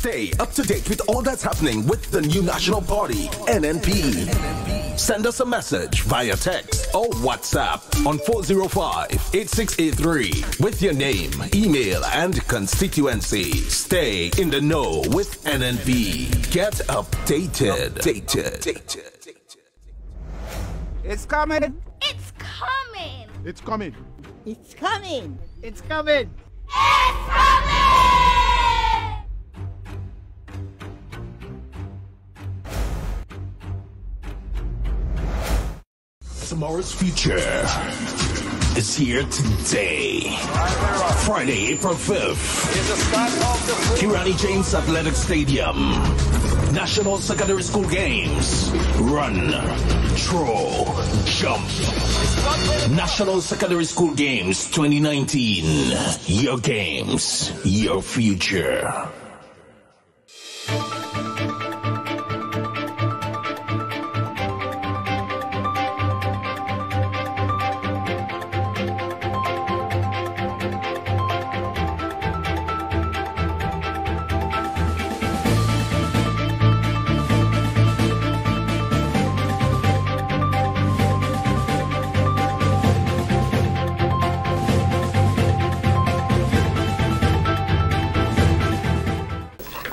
Stay up to date with all that's happening with the new national party, NNP. Send us a message via text or WhatsApp on 405-8683 with your name, email, and constituency. Stay in the know with NNP. Get updated. It's coming. It's coming. It's coming. It's coming. It's coming. It's coming. Tomorrow's future is here today. Friday, April 5th. Kirani James Athletic Stadium. National Secondary School Games. Run, throw, jump. National Secondary School Games 2019. Your games, your future.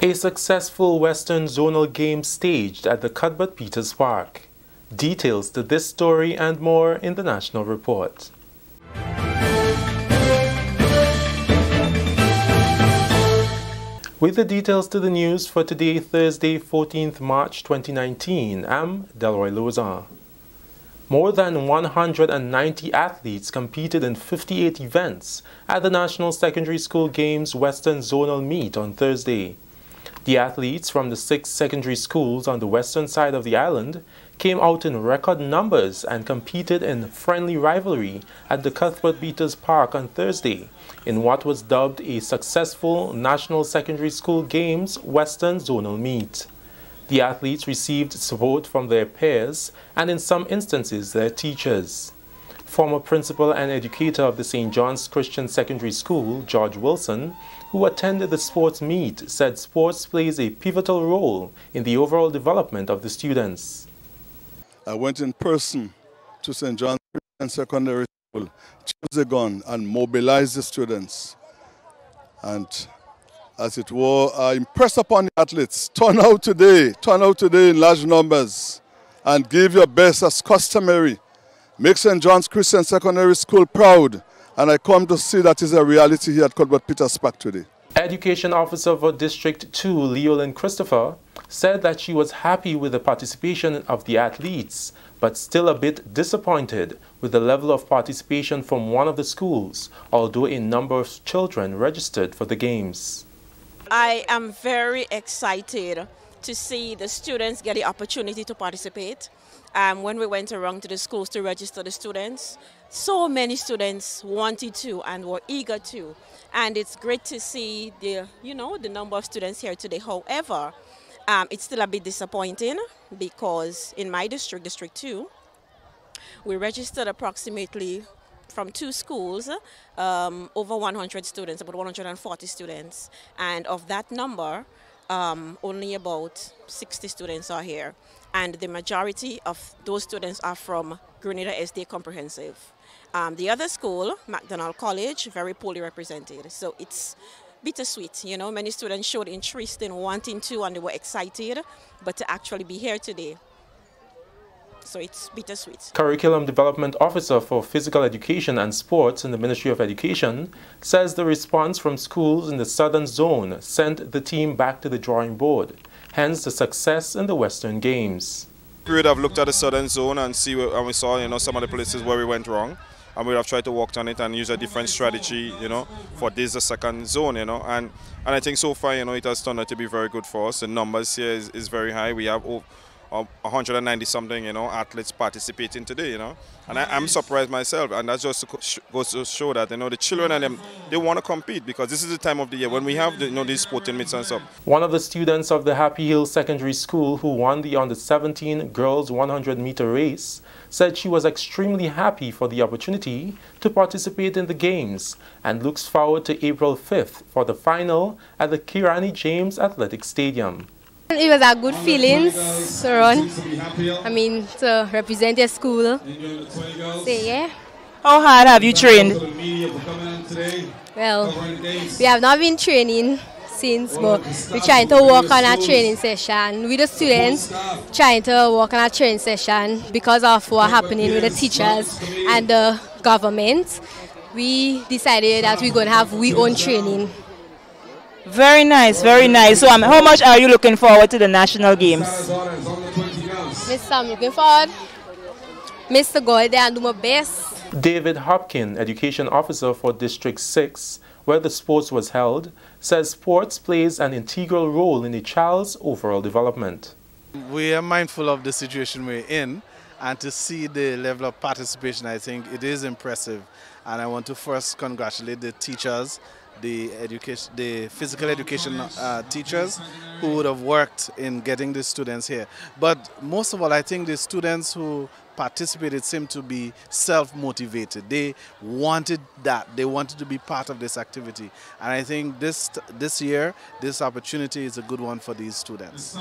A successful Western Zonal game staged at the Cuthbert Peters Park. Details to this story and more in the National Report. With the details to the news for today, Thursday, 14th March 2019, I'm Delroy Lozan. More than 190 athletes competed in 58 events at the National Secondary School Games Western Zonal Meet on Thursday. The athletes from the 6 secondary schools on the western side of the island came out in record numbers and competed in friendly rivalry at the Cuthbert Peters Park on Thursday in what was dubbed a successful National Secondary School Games Western Zonal Meet. The athletes received support from their peers and in some instances their teachers. Former principal and educator of the St. John's Christian Secondary School, George Wilson, who attended the sports meet, said sports plays a pivotal role in the overall development of the students. I went in person to St. John's Christian Secondary School, chose a gun and mobilized the students. And as it were, I impressed upon the athletes, turn out today in large numbers and give your best as customary. Make St. John's Christian Secondary School proud, and I come to see that is a reality here at Cuthbert Peters Park today. Education Officer for District 2, Leolyn Christopher, said that she was happy with the participation of the athletes, but still a bit disappointed with the level of participation from one of the schools, although a number of children registered for the games. I am very excited to see the students get the opportunity to participate. When we went around to the schools to register the students, so many students wanted to and were eager to. And it's great to see the number of students here today. However, it's still a bit disappointing because in my district, District 2, we registered approximately from 2 schools, over 100 students, about 140 students. And of that number, only about 60 students are here. And the majority of those students are from Grenada SD Comprehensive. The other school, McDonald College, very poorly represented. So it's bittersweet. Many students showed interest in wanting to and they were excited, but to actually be here today. So it's bittersweet. Curriculum Development Officer for Physical Education and Sports in the Ministry of Education says the response from schools in the Southern Zone sent the team back to the drawing board, hence the success in the Western Games. We would have looked at the Southern Zone and we saw some of the places where we went wrong, and we would have tried to work on it and use a different strategy, for this the second zone, and I think so far, it has turned out to be very good for us. The numbers here is very high. We have or 190 something, athletes participating today, And I'm surprised myself, and that just goes to show that, the children and them, they want to compete because this is the time of the year when we have, these sporting meets and stuff. One of the students of the Happy Hill Secondary School who won the under-17 girls 100-meter race said she was extremely happy for the opportunity to participate in the games and looks forward to April 5th for the final at the Kirani James Athletic Stadium. It was a good feeling to run. To represent your school. So, yeah. How hard have you trained? Well, we have not been training since, but we're trying to work on our training session with the students, trying to work on our training session because of what's happening with the teachers and the government. We decided that we're going to have our own training. Very nice, very nice. So how much are you looking forward to the national games? I'm looking forward. Mr. Go there and do my best. David Hopkin, Education Officer for District 6, where the sports was held, says sports plays an integral role in a child's overall development. We are mindful of the situation we're in, and to see the level of participation, I think it is impressive. And I want to first congratulate the teachers, the physical education teachers who would have worked in getting the students here. But most of all, I think the students who participated seemed to be self-motivated. They wanted that. They wanted to be part of this activity. And I think this year, this opportunity is a good one for these students.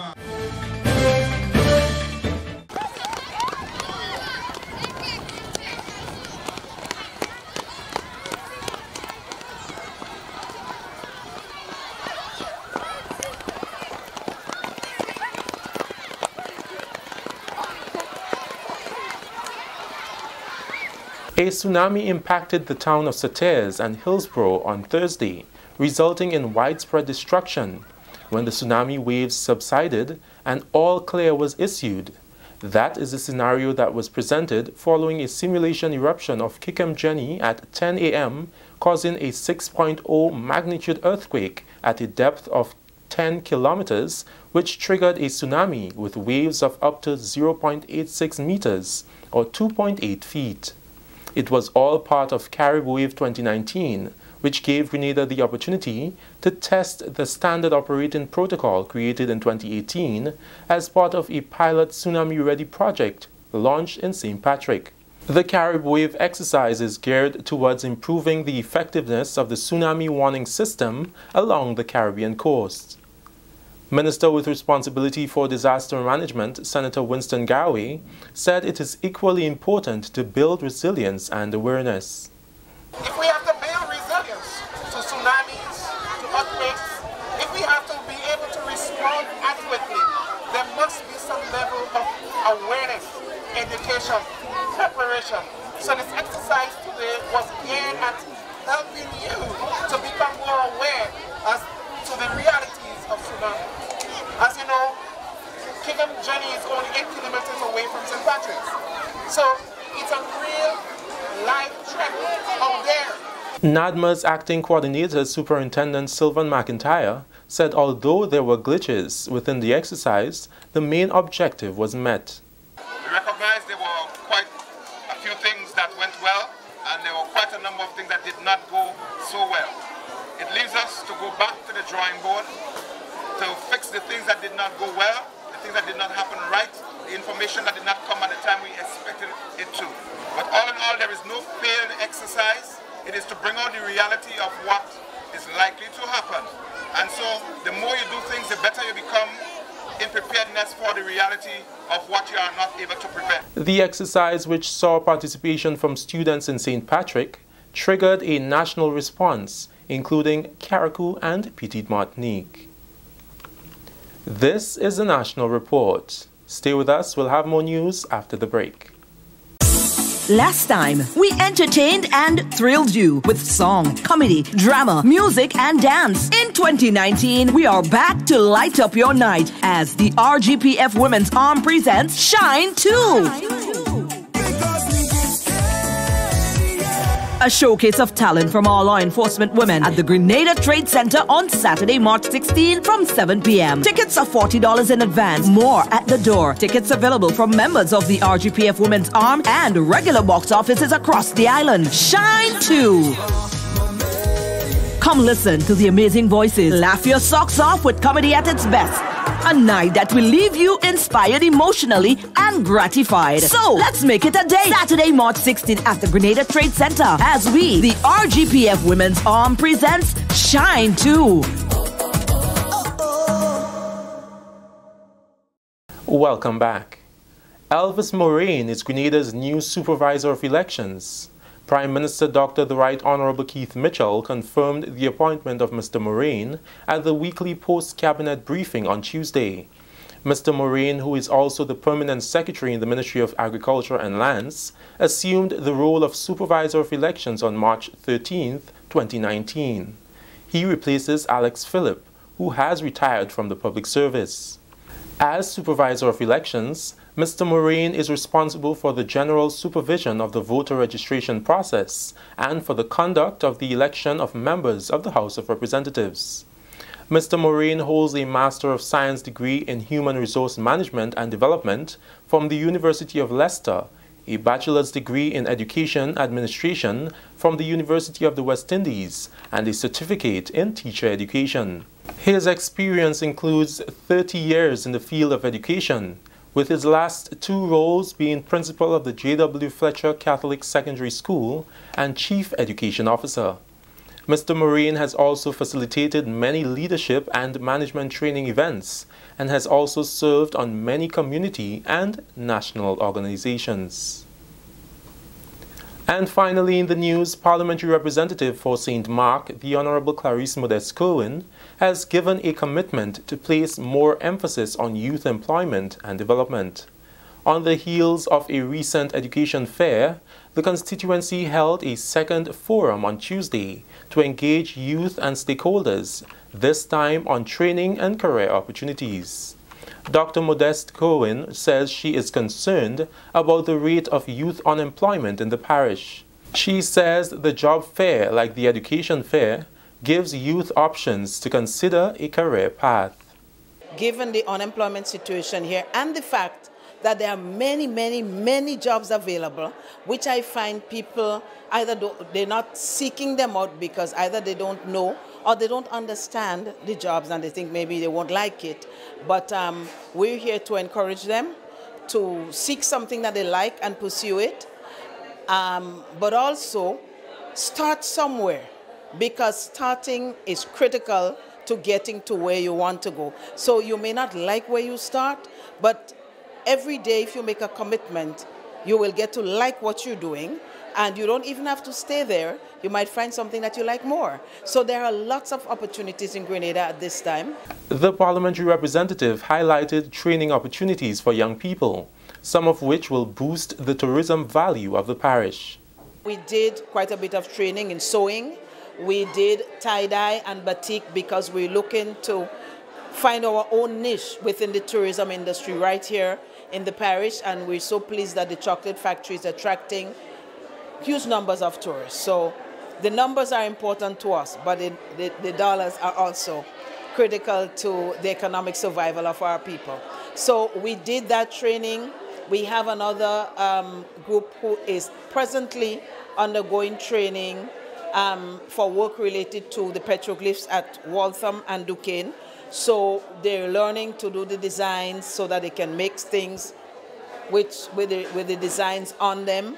A tsunami impacted the town of Sautères and Hillsborough on Thursday, resulting in widespread destruction. When the tsunami waves subsided, an all clear was issued. That is the scenario that was presented following a simulation eruption of Kikem Jenny at 10 a.m., causing a 6.0 magnitude earthquake at a depth of 10 kilometers, which triggered a tsunami with waves of up to 0.86 meters or 2.8 feet. It was all part of Carriacou Wave 2019, which gave Grenada the opportunity to test the standard operating protocol created in 2018 as part of a pilot tsunami-ready project launched in St. Patrick. The Carriacou Wave exercise is geared towards improving the effectiveness of the tsunami warning system along the Caribbean coast. Minister with responsibility for disaster management, Senator Winston Garwe, said it is equally important to build resilience and awareness. If we have to build resilience to tsunamis, to earthquakes, if we have to be able to respond adequately, there must be some level of awareness, education, preparation. So this exercise today was geared at helping you to become more aware as to the realities of tsunami. As you know, Kikem Jenny is only 8 kilometers away from St. Patrick's. So it's a real life threat out there. NADMA's acting coordinator, Superintendent Sylvan McIntyre, said although there were glitches within the exercise, the main objective was met. We recognize there were quite a few things that went well, and there were quite a number of things that did not go so well. It leaves us to go back to the drawing board, to fix the things that did not go well, the things that did not happen right, the information that did not come at the time we expected it to. But all in all, there is no failed exercise. It is to bring out the reality of what is likely to happen. And so the more you do things, the better you become in preparedness for the reality of what you are not able to prevent. The exercise, which saw participation from students in St. Patrick, triggered a national response, including Carriacou and Petite Martinique. This is the National Report. Stay with us, we'll have more news after the break. Last time, we entertained and thrilled you with song, comedy, drama, music, and dance. In 2019, we are back to light up your night as the RGPF Women's Arm presents Shine 2. A showcase of talent from our law enforcement women at the Grenada Trade Center on Saturday, March 16 from 7 p.m. Tickets are $40 in advance. More at the door. Tickets available from members of the RGPF Women's Arm and regular box offices across the island. Shine 2. Come listen to the amazing voices. Laugh your socks off with comedy at its best. A night that will leave you inspired emotionally and gratified. So, let's make it a day. Saturday, March 16th at the Grenada Trade Center as we, the RGPF Women's Arm, presents Shine 2. Welcome back. Elvis Moraine is Grenada's new Supervisor of Elections. Prime Minister Dr. the Right Honorable Keith Mitchell confirmed the appointment of Mr. Moraine at the weekly post-cabinet briefing on Tuesday. Mr. Moraine, who is also the Permanent Secretary in the Ministry of Agriculture and Lands, assumed the role of Supervisor of Elections on March 13, 2019. He replaces Alex Phillip, who has retired from the public service. As Supervisor of Elections, Mr. Moraine is responsible for the general supervision of the voter registration process and for the conduct of the election of members of the House of Representatives. Mr. Moraine holds a Master of Science degree in Human Resource Management and Development from the University of Leicester, a bachelor's degree in Education Administration from the University of the West Indies, and a certificate in Teacher Education. His experience includes 30 years in the field of education, with his last 2 roles being Principal of the J.W. Fletcher Catholic Secondary School and Chief Education Officer. Mr. Moraine has also facilitated many leadership and management training events and has also served on many community and national organizations. And finally in the news, Parliamentary Representative for St. Mark, the Honorable Clarice Modeste-Kerwin, has given a commitment to place more emphasis on youth employment and development. On the heels of a recent education fair, the constituency held a second forum on Tuesday to engage youth and stakeholders, this time on training and career opportunities. Dr. Modeste-Kerwin says she is concerned about the rate of youth unemployment in the parish. She says the job fair, like the education fair, gives youth options to consider a career path. Given the unemployment situation here and the fact that there are many jobs available, which I find people they're not seeking them out because either they don't know or they don't understand the jobs and they think maybe they won't like it. But we're here to encourage them to seek something that they like and pursue it, but also start somewhere, because starting is critical to getting to where you want to go. So you may not like where you start, but every day if you make a commitment, you will get to like what you're doing, and you don't even have to stay there. You might find something that you like more. So there are lots of opportunities in Grenada at this time. The parliamentary representative highlighted training opportunities for young people, some of which will boost the tourism value of the parish. We did quite a bit of training in sewing. We did tie-dye and batik because we're looking to find our own niche within the tourism industry right here in the parish, and we're so pleased that the chocolate factory is attracting huge numbers of tourists. So the numbers are important to us, but the dollars are also critical to the economic survival of our people. So we did that training. We have another group who is presently undergoing training for work related to the petroglyphs at Waltham and Duquesne. So they're learning to do the designs so that they can make things with the designs on them,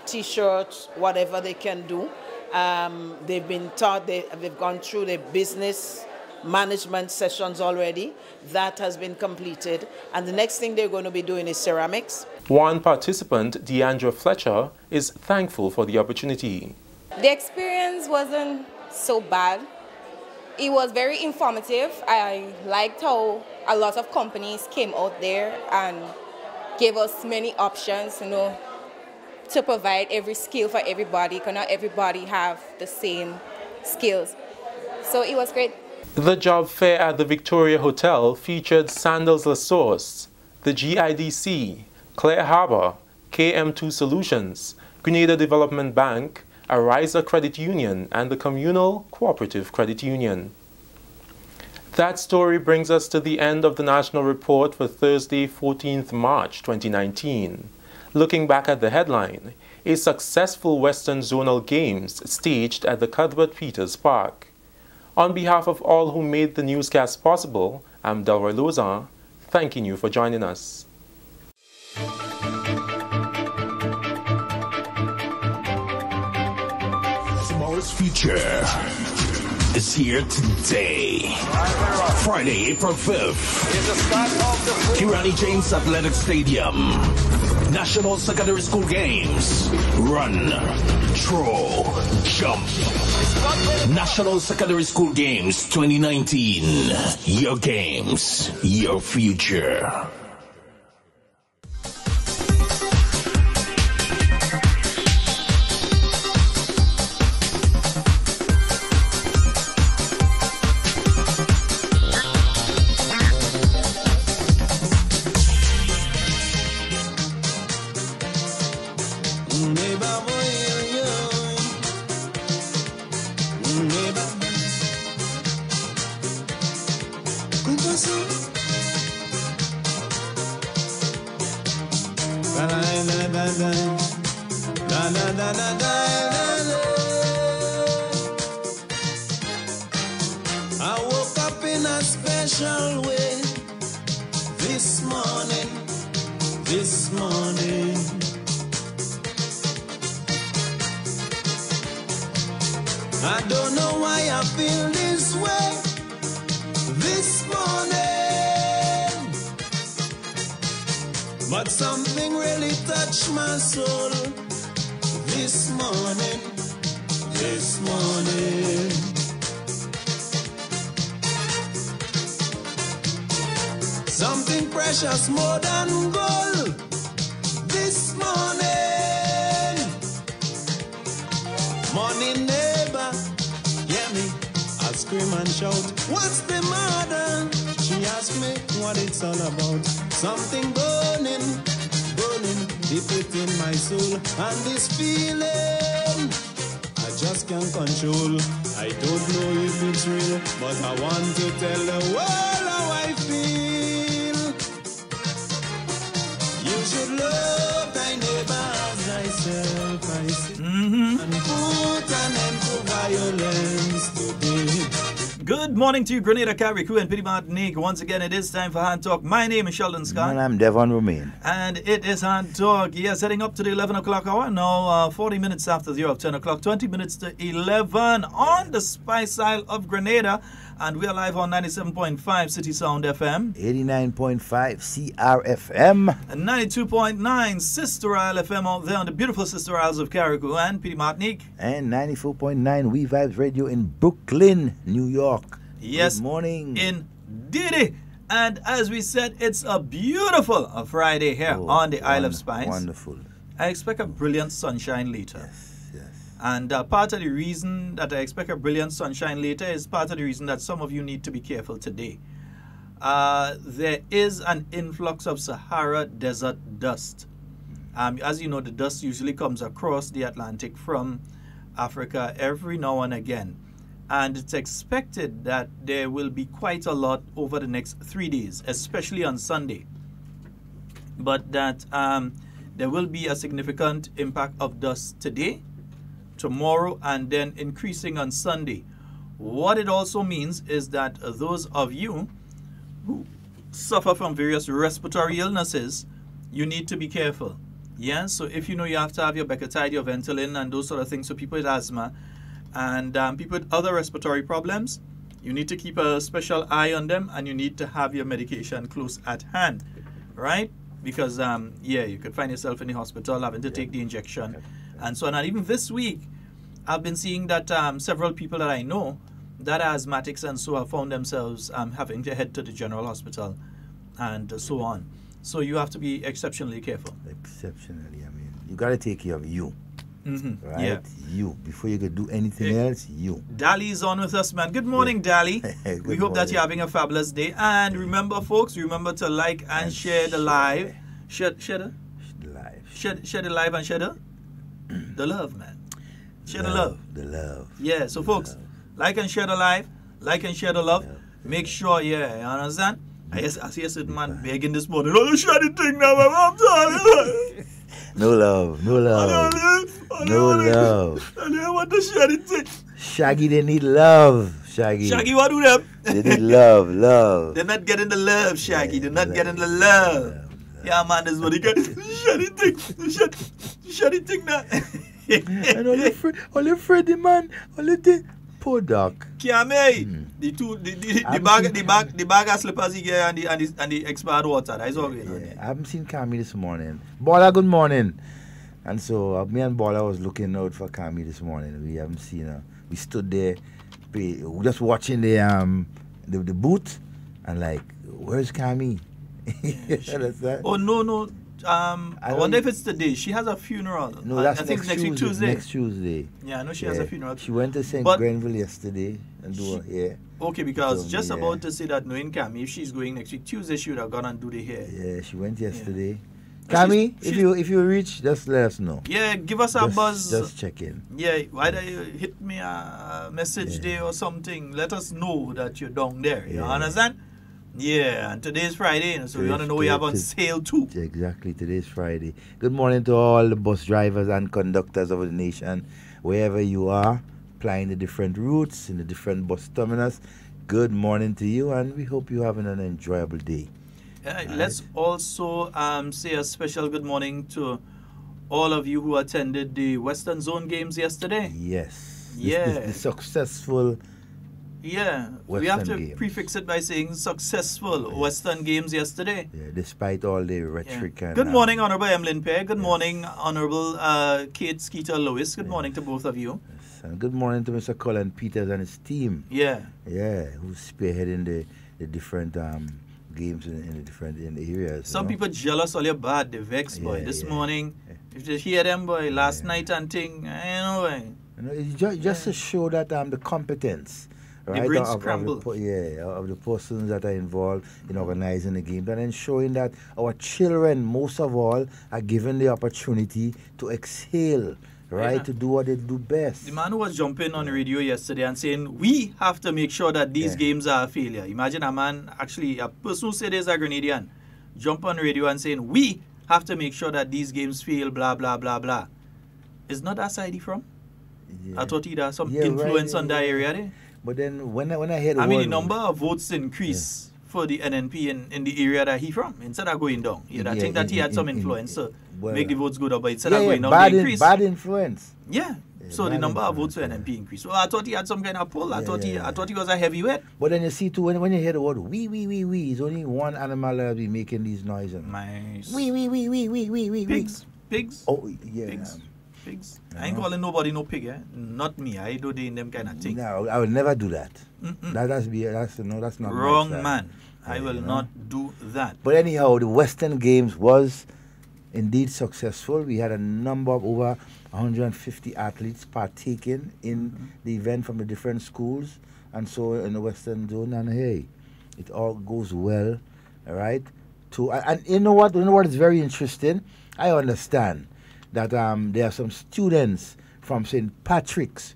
T-shirts, whatever they can do. They've been taught, they've gone through the business management sessions already. That has been completed. And the next thing they're going to be doing is ceramics. One participant, Deandra Fletcher, is thankful for the opportunity. The experience wasn't so bad. It was very informative. I liked how a lot of companies came out there and gave us many options, to provide every skill for everybody, because not everybody have the same skills. So it was great. The job fair at the Victoria Hotel featured Sandals La Source, the GIDC, Clare Harbour, KM2 Solutions, Grenada Development Bank, a riser credit union, and the communal cooperative credit union. That story brings us to the end of the national report for Thursday, 14th March 2019. Looking back at the headline, a successful Western Zonal Games staged at the Cuthbert Peters Park. On behalf of all who made the newscast possible, I'm Delroy Lozan, thanking you for joining us. Tomorrow's future is here today. Friday, April 5th, Kirani James Athletic Stadium. National Secondary School Games. Run, throw, jump. National Secondary School Games 2019. Your games, your future. I woke up in a special way this morning. I don't know why I feel this way this morning, but something really touched my soul this morning. Something precious more than gold this morning. Morning neighbor, hear me, I scream and shout, what's the matter? She asked me what it's all about. Something burning deep within my soul, and this feeling I just can't control. I don't know if it's real, but I want to tell the world how I feel. You should love thy neighbor as thyself, I say, and put an end to violence today. Good morning to you, Grenada, Carriacou, and Petit Martinique. Once again, it is time for Hard Talk. My name is Sheldon Scott. And I'm Devon Romain. And it is Hard Talk. Yes, heading up to the 11 o'clock hour now, 40 minutes after the hour of 10 o'clock, 20 minutes to 11 on the Spice Isle of Grenada. And we are live on 97.5 CitysoundFM, 89.5 CRFM, and 92.9 Sister Isle FM out there on the beautiful Sister Isles of Carriacou and Petit Martinique, and 94.9 WeiVybz Radio in Brooklyn, New York. Yes, good morning. Indeed. And as we said, it's a beautiful Friday here on the Isle of Spice. Wonderful. I expect a brilliant sunshine later. Yes. And part of the reason that I expect a brilliant sunshine later is part of the reason that some of you need to be careful today. There is an influx of Sahara desert dust. As you know, the dust usually comes across the Atlantic from Africa every now and again. And it's expected that there will be quite a lot over the next 3 days, especially on Sunday. But that there will be a significant impact of dust today, tomorrow, and then increasing on Sunday. What it also means is that those of you who suffer from various respiratory illnesses, you need to be careful. Yeah, so if you know you have to have your Becotide, your Ventolin, and those sort of things for people with asthma, and people with other respiratory problems, you need to keep a special eye on them, and you need to have your medication close at hand, right? Because, you could find yourself in the hospital having to take the injection and so on. And even this week, I've been seeing that several people that I know that are asthmatics and so have found themselves having to head to the general hospital and so on. So you have to be exceptionally careful. Exceptionally, I mean, you got to take care of you. Right? Yeah. You. Before you could do anything else, you. Dali's on with us, man. Good morning, Dali. We hope that you're having a fabulous day. And remember, folks, remember to like and share the live. Share the live and share the love, man. Share the love. The love. Yeah, so folks, like and share the live, like and share the love. Make sure, yeah, you understand? I see a certain man begging this morning, oh, you share the thing now, I'm sorry. No love, no love. No love. I want to share the thing. Shaggy, they need love. Shaggy. Shaggy, what do them? They need love, love. They're not getting the love, Shaggy. They're not getting the love. Yeah, man, this is what he got. Share the thing. Share the thing now. And only Freddy, man. Only thing. Poor dog. Kiame, the bag of slippers he get and the expired water. That's all going on. I haven't seen Kami this morning. Bola, good morning. And so me and Bola was looking out for Kami this morning. We haven't seen her. We stood there, just watching the booth, and like, where's Kami? Oh no. I wonder if it's today. She has a funeral. No, that's I think next week Tuesday. Next Tuesday. Yeah, I know she has a funeral. She went to St. Grenville yesterday and do her hair. Okay, because just about to say that knowing Kami, if she's going next week Tuesday, she would have gone and do the hair. Yeah, she went yesterday. Kami, if you reach, just let us know. Yeah, give us a buzz. Just check in. Yeah, either you hit me a message there or something. Let us know that you're down there. You understand? Yeah, and today's Friday, so we want to know we have on sale too. Exactly, today's Friday. Good morning to all the bus drivers and conductors of the nation, wherever you are, plying the different routes in the different bus terminals. Good morning to you, and we hope you're having an enjoyable day. Let's also say a special good morning to all of you who attended the Western Zone games yesterday. Yes. Yeah. The successful. Yeah, Western we have to games. prefix it by saying successful Western games yesterday. Yeah, despite all the rhetoric. And, good morning, Honorable Emlyn Pear. Good morning, Honorable Kate Skeeter Lewis. Good morning to both of you. Yes, and good morning to Mr. Colin Peters and his team. Yeah. Yeah, who's spearheading the different games in the different areas. Some people jealous all your bad, the vex boy. This morning, if you hear them boy, last night and thing, boy. It's just to show that the competence. Right, the brains of the persons that are involved in organizing the game, and then showing that our children, most of all, are given the opportunity to exhale, right, to do what they do best. The man who was jumping on the radio yesterday and saying, we have to make sure that these games are a failure. Imagine a man, actually, a person who said he's a Grenadian, jump on the radio and saying, we have to make sure that these games fail, blah, blah, blah, blah. Is not that side he from? I thought he'd have some influence on that area there. But then when I heard the number of votes increase for the NNP in the area that he from, instead of going down. I think that he had some influence to make the votes go up, but instead of going down, they increase. Bad influence. Yeah. So the number of votes for NNP increased. So I thought he had some kind of pull. I thought he was a heavyweight. But then you see too, when you hear the word we, it's only one animal that will be making these noises. Nice. We. Pigs. Oh yeah. Pigs. I ain't calling nobody no pig, Not me. I do them kind of thing. No, I will never do that. That's not wrong, man. I will not do that. But anyhow, the Western Games was indeed successful. We had a number of over 150 athletes partaking in the event from the different schools, and so in the Western Zone. And hey, it all goes well, all right. And you know what? Is very interesting. I understand that there are some students from St. Patrick's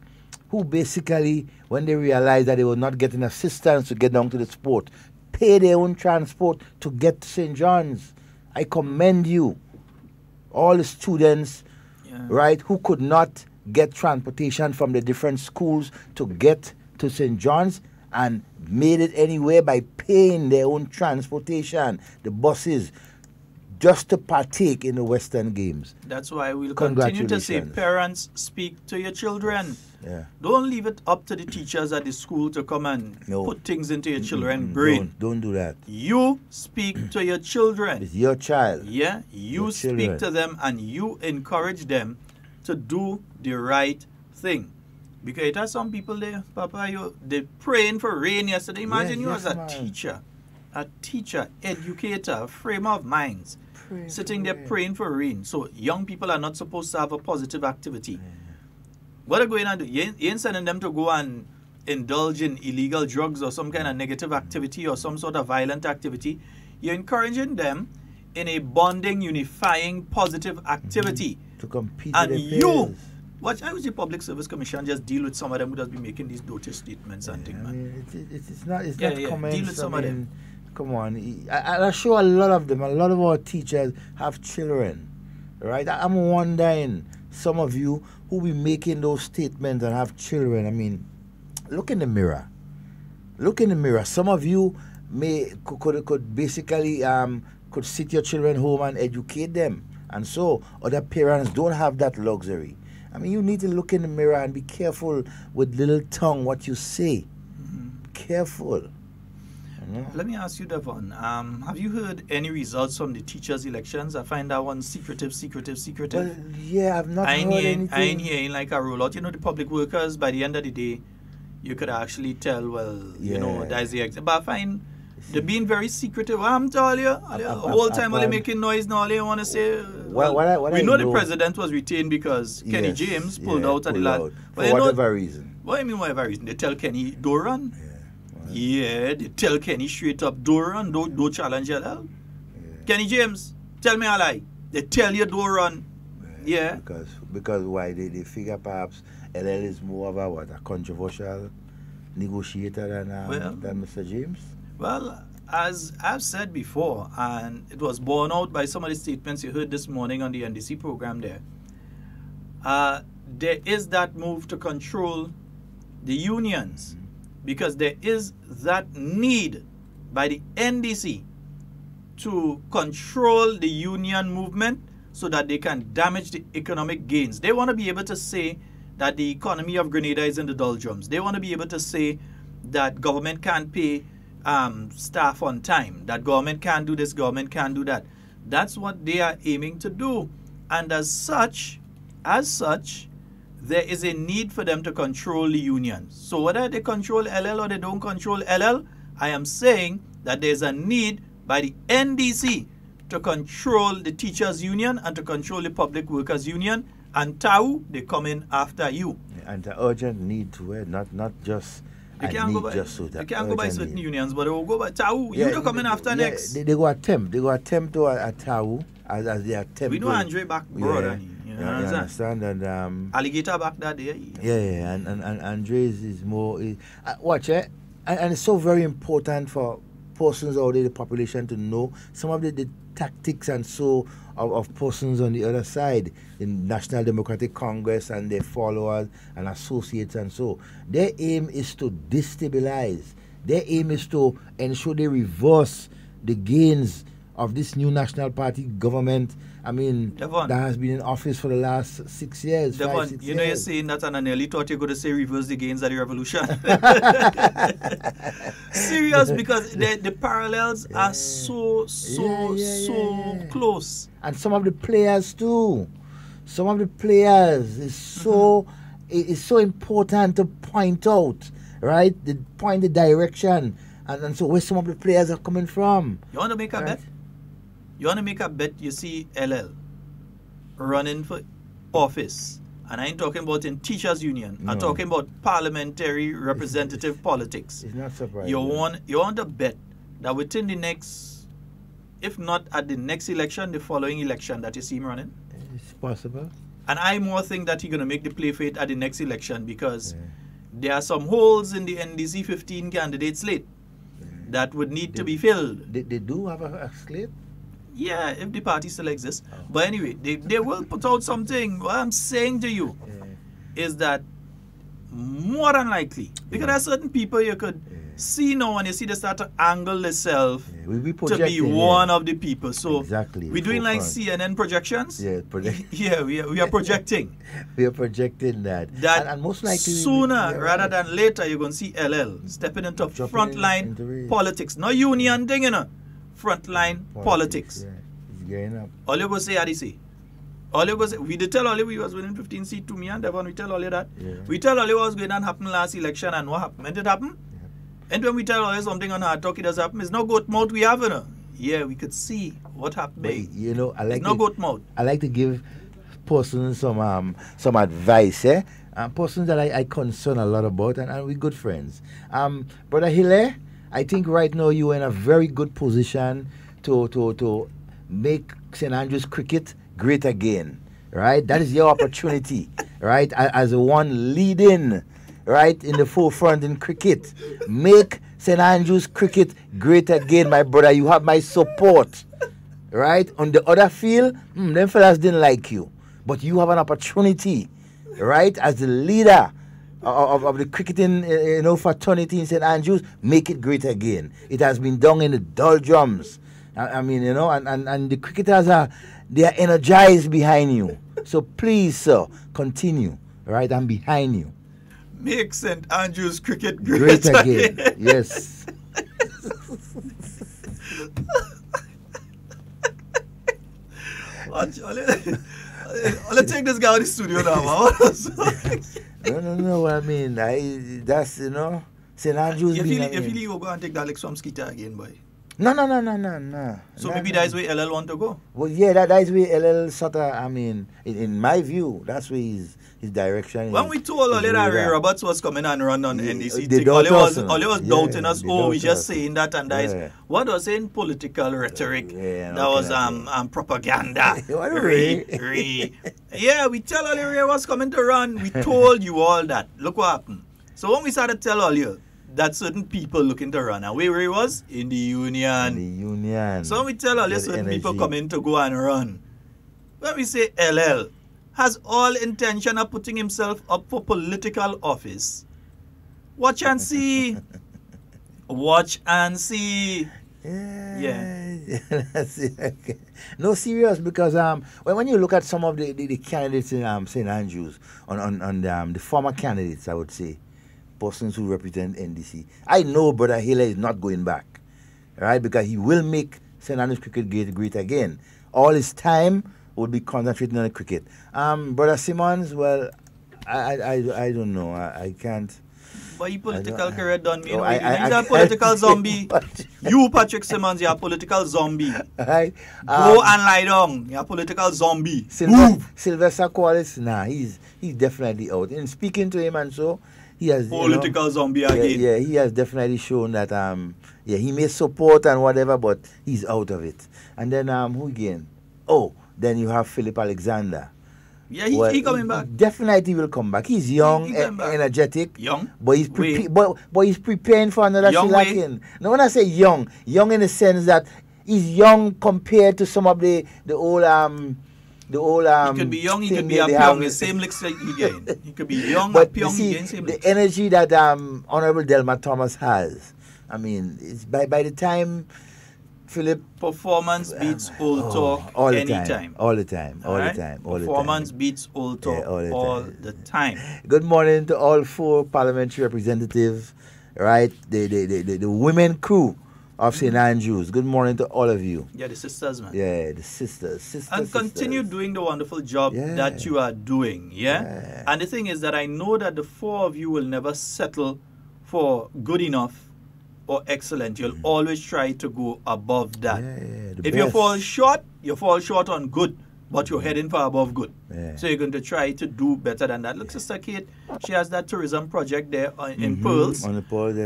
who basically, when they realized that they were not getting assistance to get down to the sport, pay their own transport to get to St. John's. I commend you, all the students, right, who could not get transportation from the different schools to get to St. John's and made it anyway by paying their own transportation, the buses, just to partake in the Western Games. That's why we'll continue to say, parents, speak to your children. Yeah. Don't leave it up to the teachers at the school to come and put things into your children's brain. Don't do that. You speak to your children. It's your child. Yeah, you speak to them and you encourage them to do the right thing. Because it has some people there, Papa, they praying for rain yesterday. Imagine you as a teacher, educator, framer of minds, sitting there praying for rain. So young people are not supposed to have a positive activity. What are going on? You ain't sending them to go and indulge in illegal drugs or some kind of negative activity or some sort of violent activity. You're encouraging them in a bonding, unifying, positive activity. To compete and with you Watch, I wish the Public Service Commission just deal with some of them who does be making these dotage statements and things, man. I mean, it's not comments. Deal with some of them. Come on, I sure a lot of them, a lot of our teachers have children, right? I'm wondering, some of you who be making those statements and have children, I mean, look in the mirror. Look in the mirror. Some of you could basically could sit your children home and educate them. And so other parents don't have that luxury. I mean, you need to look in the mirror and be careful with little tongue what you say. Careful. Let me ask you, Devon, have you heard any results from the teachers' elections? I find that one secretive. Well, yeah, I've not heard anything. I ain't hearing like a rollout. You know, the public workers, by the end of the day, you could actually tell, well, you know, that's the exit. But I find they're being very secretive. I'm telling you, the whole time only making noise now, they want to say, we know the president was retained because Kenny James pulled out at the last. For whatever reason. What do you mean whatever reason? They tell Kenny, don't run. Yeah, they tell Kenny straight up, don't run, don't challenge LL. Kenny James, tell me a lie. They tell you don't run. Yeah. Because why? They figure perhaps LL is more of a controversial negotiator than Mr. James? Well, as I've said before, and it was borne out by some of the statements you heard this morning on the NDC program there is that move to control the unions. Because there is that need by the NDC to control the union movement so that they can damage the economic gains. They want to be able to say that the economy of Grenada is in the doldrums. They want to be able to say that government can't pay staff on time, that government can't do this, government can't do that. That's what they are aiming to do. And as such, there is a need for them to control the unions. So whether they control LL or they don't control LL, I am saying that there's a need by the NDC to control the teachers union and to control the public workers union. And TAU, they come in after you. And the urgent need to wear, not just... They can't go by certain unions, but they will go by TAU. You don't come in after next. They go attempt to a TAU as they attempt. We know Andre back, brother. You understand? And alligator back that day. Yeah, and Andre is more. Watch it, and it's so very important for persons out there, the population, to know some of the tactics and so of persons on the other side, the National Democratic Congress and their followers and associates and so. Their aim is to destabilize. Their aim is to ensure they reverse the gains of this new National Party government. I mean, Devon, that has been in office for the last 6 years. Devon, 6 you know you're saying that and I nearly thought you were going to say reverse the gains of the revolution. Serious, because the parallels are so close. And some of the players too. Some of the players is so it's so important to point out, right? Point the direction and so where some of the players are coming from. You want to make a bet? You want to make a bet, you see LL running for office. And I ain't talking about in teachers union. No. I'm talking about parliamentary representative politics. It's not surprising. You want to bet that within the next, if not at the next election, the following election that you see him running? It's possible. And I more think that he's going to make the play for it at the next election because there are some holes in the NDC 15 candidate slate that would need to be filled. They do have a slate? Yeah, if the party still exists. But anyway, they will put out something. What I'm saying to you is that more than likely, because there are certain people you could see now and you see they start to angle themselves to be one of the people. So we're doing like CNN projections. Yeah, we are projecting. We are projecting that. And most likely sooner rather than later you're going to see LL stepping into frontline politics. Not union thing, you know. Frontline politics. Yeah. It's getting up. All you go say, Adisi. All you go say, we did tell Oli we was winning 15 seats to me and Devon, we tell Oli that. Yeah. We tell Oli what was going to happen last election and what happened. And it happened. Yeah. And when we tell Oli something on HARDTALK, it does happen. It's no goat mouth we have, you know. Yeah, we could see what happened. But, you know, I like it's no goat mouth. I like to give persons some advice, persons that I concern a lot about and we're good friends. Brother Hilaire, I think right now you are in a very good position to make St. Andrews cricket great again. right? That is your opportunity, right? As the one leading, right, in the forefront in cricket. Make St. Andrews cricket great again, my brother. You have my support, right? On the other field, them fellas didn't like you. But you have an opportunity, right, as the leader of the cricketing fraternity in St. Andrews, make it great again. It has been done in the doldrums. I mean, and the cricketers they are energized behind you. So please, sir, continue, right? I'm behind you. Make St. Andrews cricket Great again. Yes. Let's take this guy out of the studio now. No. I mean, that's, St. Andrews. You feel you go and take that like some skitter again, boy? No. So maybe that's where LL want to go? Well, yeah, that's where LL sort of, I mean, in my view, that's where his direction is. When we told earlier that Ray Roberts was coming and run on NDC, Oli was doubting us. We just saying that, and that is what was saying political rhetoric. That was propaganda. Ray. Yeah, we tell Oli Ray was coming to run. We told you all that. Look what happened. So when we started to tell Oli that certain people looking to run, and where he was in the union. So when we tell Oli certain people coming to go and run, when we say LL has all intention of putting himself up for political office, watch and see. Watch and see. Yeah. Okay. No, serious, because when you look at some of the candidates in St. Andrews, on the former candidates, I would say, persons who represent NDC, I know Brother Hiller is not going back, right? Because he will make St. Andrews cricket great again. All his time would be concentrating on the cricket. Brother Simmons, well, I don't know. I can't. But he political career done. He's a political zombie. You, Patrick Simmons, you're a political zombie. Right. Go and lie down. You're a political zombie. Sylvester Qualis, nah, he's definitely out. And speaking to him and so, he has political zombie again. Yeah, he has definitely shown that he may support and whatever, but he's out of it. And then who again? Oh, then you have Philip Alexander. Yeah, he coming back. Definitely will come back. He's young, energetic. Young? But he's he's preparing for another shellacking. No, when I say young in the sense that he's young compared to some of the old he could be young, he could be a pyong, the same looks like he gain. He could be young, but a pyong, he gain same the energy that Honorable Delma Thomas has. I mean, it's by the time Philip, performance beats old talk all anytime. All the time. Performance beats old talk all the time. Good morning to all 4 parliamentary representatives, right? The women crew of St. Andrews. Good morning to all of you. Yeah, the sisters, man. Yeah, the sisters. And continue doing the wonderful job that you are doing, yeah? And the thing is that I know that the 4 of you will never settle for good enough or excellent. You'll always try to go above that. If you fall short on good, but you're heading for above good. So you're going to try to do better than that. Look, Sister Kate, she has that tourism project there in Pearls. On the Pearls,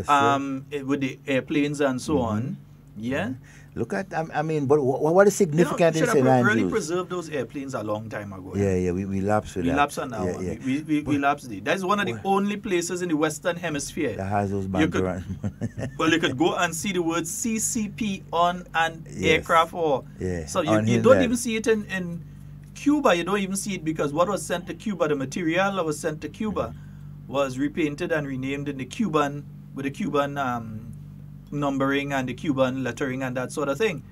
with the airplanes and so on. Yeah. Look at, I mean, but what is significant in St. Andrews? We really preserved those airplanes a long time ago. Yeah, we lapsed with that. We lapsed on that one. We lapsed it. That's one of the only places in the Western Hemisphere that has those bank. Well, you could go and see the word CCP on an aircraft so you don't even see it in Cuba. You don't even see it because what was sent to Cuba, the material that was sent to Cuba was repainted and renamed in the Cuban, with the Cuban numbering and the Cuban lettering and that sort of thing.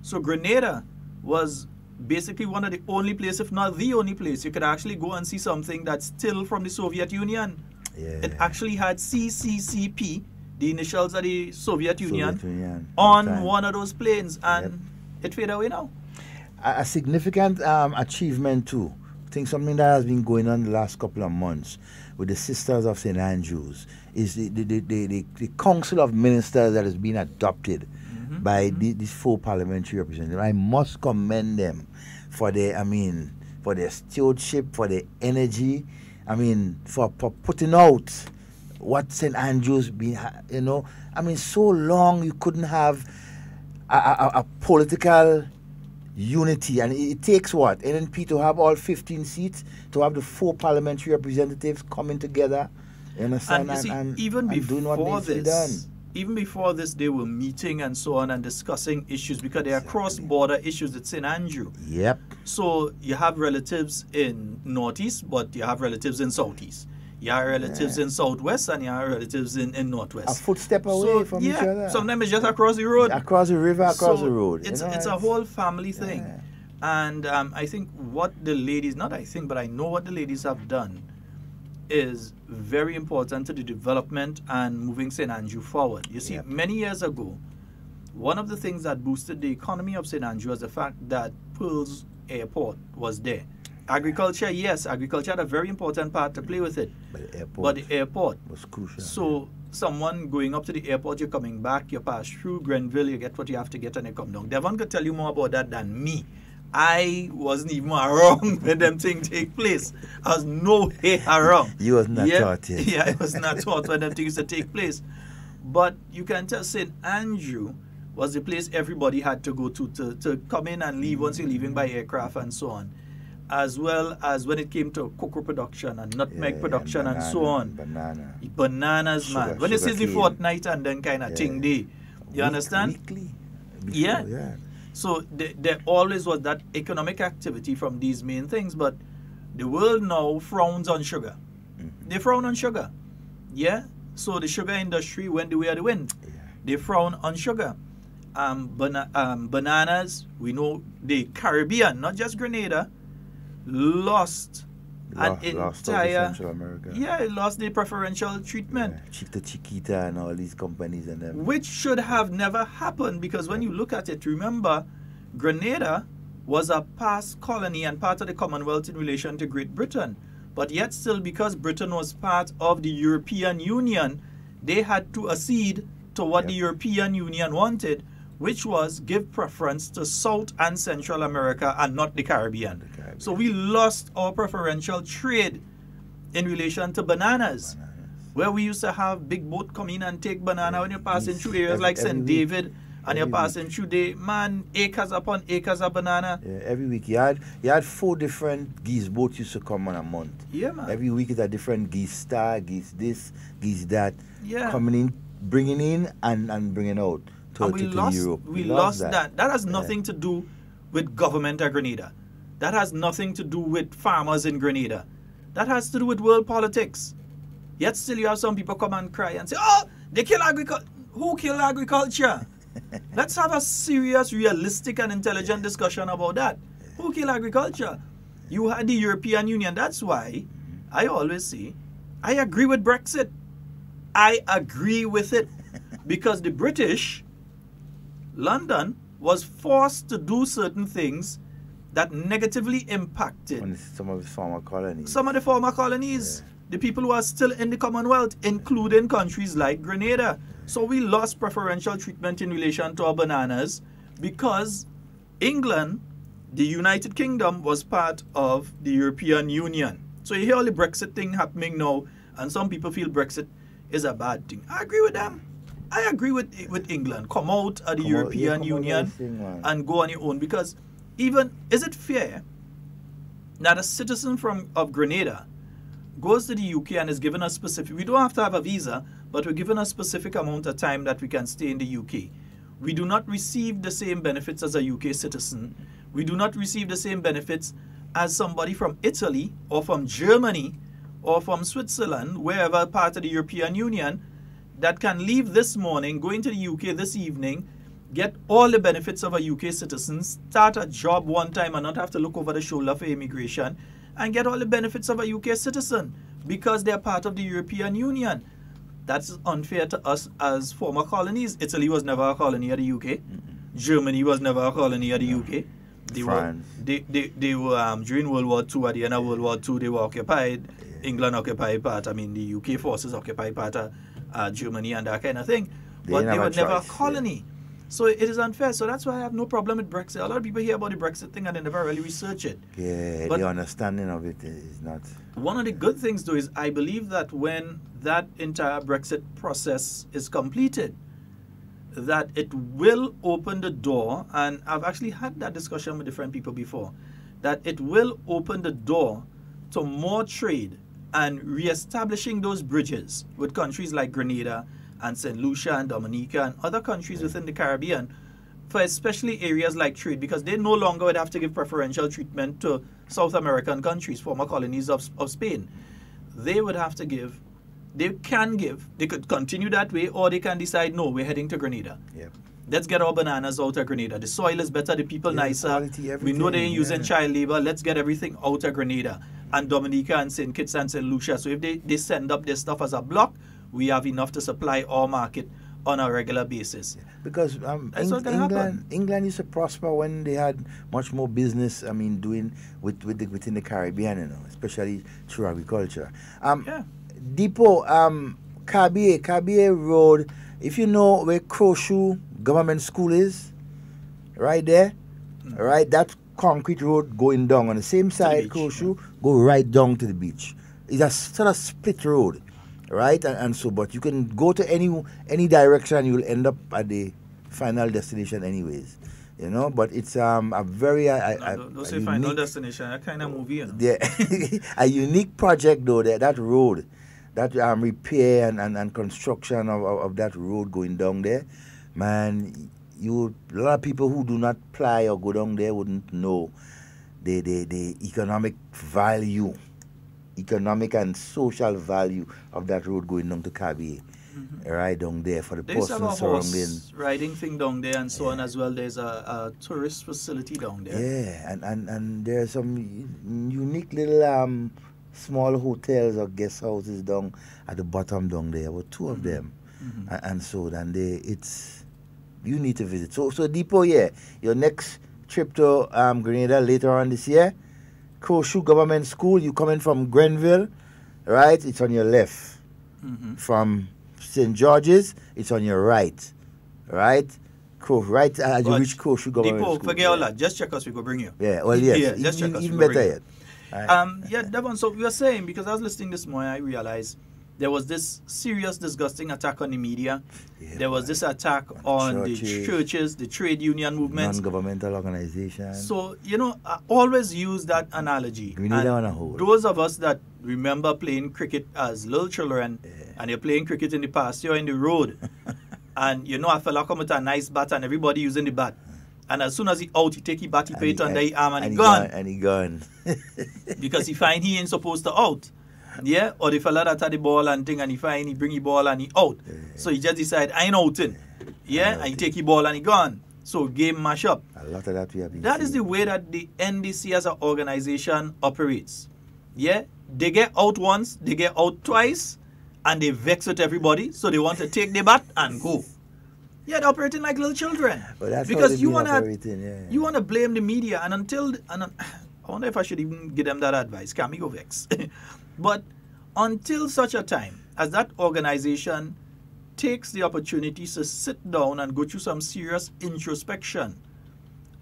So Grenada was basically one of the only places, if not the only place, you could actually go and see something that's still from the Soviet Union. It actually had CCCP, the initials of the Soviet Union on one of those planes, and it faded away now. A significant achievement too. I think something that has been going on the last couple of months with the Sisters of St. Andrews is the Council of Ministers that has been adopted by these 4 parliamentary representatives. I must commend them for their stewardship, for their energy, for putting out what St. Andrews been, so long you couldn't have a political unity. And it takes what? NNP to have all 15 seats, to have the 4 parliamentary representatives coming together. You understand? And you see, and even doing what before needs to be done. even before this, they were meeting and so on and discussing issues because there are cross-border issues at St. Andrew. Yep. So you have relatives in Northeast, but you have relatives in Southeast. You have relatives in Southwest and you have relatives in Northwest. A footstep away from each other. Sometimes it's just across the road. Across the river, across the road. It's a whole family thing. And I think what the ladies, not I think, but I know what the ladies have done is very important to the development and moving St. Andrew forward. You see, many years ago, one of the things that boosted the economy of St. Andrew was the fact that Pearl's Airport was there. Agriculture, yes, agriculture had a very important part to play with it. But the airport was crucial. So someone going up to the airport, you're coming back, you pass through Grenville, you get what you have to get and you come down. Devon could tell you more about that than me. I wasn't even around when them things take place. I was nowhere around. You was not taught yet. Yeah, I was not taught when them things to take place. But you can tell St. Andrew was the place everybody had to go to come in and leave once you're leaving by aircraft and so on. As well as when it came to cocoa production and nutmeg production and so on. Bananas, sugar, man. When it says the fortnight and then kind of thing day. You understand? Weekly. Yeah. So there always was that economic activity from these main things, but the world now frowns on sugar. They frown on sugar. Yeah? So the sugar industry went the way of the wind. They frown on sugar. Bananas, we know the Caribbean, not just Grenada, lost Central America. Yeah, it lost the preferential treatment. Chiquita and all these companies and them. Which should have never happened because when you look at it, remember, Grenada was a past colony and part of the Commonwealth in relation to Great Britain. But yet still, because Britain was part of the European Union, they had to accede to what the European Union wanted, which was give preference to South and Central America and not the Caribbean. So we lost our preferential trade in relation to bananas, where we used to have big boat come in and take banana when you're passing through areas like St. David and you're passing through the, man, acres upon acres of banana. Yeah, every week. You had 4 different geese boats used to come on a month. Yeah, man. Every week is a different geese star, geese this, geese that, coming in, bringing in and bringing out. To Europe. We lost that. That has nothing to do with government of Grenada. That has nothing to do with farmers in Grenada. That has to do with world politics. Yet still you have some people come and cry and say, oh, they kill agriculture. Who killed agriculture? Let's have a serious, realistic and intelligent discussion about that. Who killed agriculture? You had the European Union. That's why I always say, I agree with Brexit. I agree with it. Because the British, London, was forced to do certain things that negatively impacted some of the former colonies. Some of the former colonies. The people who are still in the Commonwealth, including countries like Grenada. So we lost preferential treatment in relation to our bananas because England, the United Kingdom, was part of the European Union. So you hear all the Brexit thing happening now, and some people feel Brexit is a bad thing. I agree with them. I agree with England. Come out of the European Union and go on your own. Because even, is it fair that a citizen of Grenada goes to the UK and is given a specific, we don't have to have a visa, but we're given a specific amount of time that we can stay in the UK. We do not receive the same benefits as a UK citizen. We do not receive the same benefits as somebody from Italy or from Germany or from Switzerland, wherever part of the European Union, that can leave this morning, go into the UK this evening, get all the benefits of a UK citizen, start a job one time and not have to look over the shoulder for immigration, and get all the benefits of a UK citizen because they're part of the European Union. That's unfair to us as former colonies. Italy was never a colony of the UK. Germany was never a colony of the UK. They were during World War II, at the end of World War II, they were occupied. England occupied part, the UK forces occupied part of Germany and that kind of thing. But they were never a colony. So it is unfair. So that's why I have no problem with Brexit. A lot of people hear about the Brexit thing and they never really research it. Yeah, but the understanding of it is not. One of the good things, though, is I believe that when that entire Brexit process is completed, that it will open the door, and I've actually had that discussion with different people before, that it will open the door to more trade and re-establishing those bridges with countries like Grenada and St. Lucia and Dominica and other countries within the Caribbean, for especially areas like trade, because they no longer would have to give preferential treatment to South American countries, former colonies of Spain. They would have to give, they could continue that way, or they can decide, no, we're heading to Grenada. Yep. Let's get our bananas out of Grenada. The soil is better, the people nicer. We know they ain't using child labor. Let's get everything out of Grenada. And Dominica and St. Kitts and St. Lucia. So if they send up their stuff as a block, we have enough to supply our market on a regular basis. Because England used to prosper when they had much more business, doing within the Caribbean, especially through agriculture. Depot, Carriacou Road, if you know where Carriacou Government School is, right there, right, that concrete road going down on the same side, Carriacou, go right down to the beach. It's a sort of split road, right? And so, but you can go to any direction, you'll end up at the final destination anyways. But it's a very don't say final destination, that kind of movie, Yeah, a unique project though, that road, that repair and construction of that road going down there, man. A lot of people who do not ply or go down there wouldn't know the economic value, economic and social value of that road going down to Carriacou. Right down there for the person surrounding. Riding thing down there and so on as well. There's a tourist facility down there. Yeah, and there's some unique little small hotels or guest houses down at the bottom down there. About two of them, and so then you need to visit. So Depot, your next trip to Grenada later on this year, Carriacou Government School. You coming from Grenville, right? It's on your left. From St. George's, it's on your right. Right? Right as you reach Carriacou Government Depot, School. forget all that. Just check us, we go bring you. Yeah, well, yes. Just check us, even better yet. Yeah, Devon, so we were saying, because I was listening this morning, I realized there was this serious, disgusting attack on the media. There was this attack on the churches, the trade union movements. Non-governmental organizations. So, I always use that analogy. Those of us that remember playing cricket as little children, and you're playing cricket in the past, you're in the road, and a fella come with a nice bat and everybody using the bat. And as soon as he out, he take his bat, he put it under his arm and he gone. And he gone. Because he find he ain't supposed to out. Yeah, or the fella that had the ball and thing, and he find he bring the ball and he out. So he just decide I ain't outing. Yeah, and he take the ball and he gone. So game mash up. A lot of that we have been That is the way that the NDC as an organization operates. Yeah, they get out once, they get out twice, and they vex with everybody. So they want to take the bat and go. Yeah, they're operating like little children. Well, that's because you wanna blame the media, and I wonder if I should even give them that advice. Can we go vex? But until such a time as that organization takes the opportunity to sit down and go through some serious introspection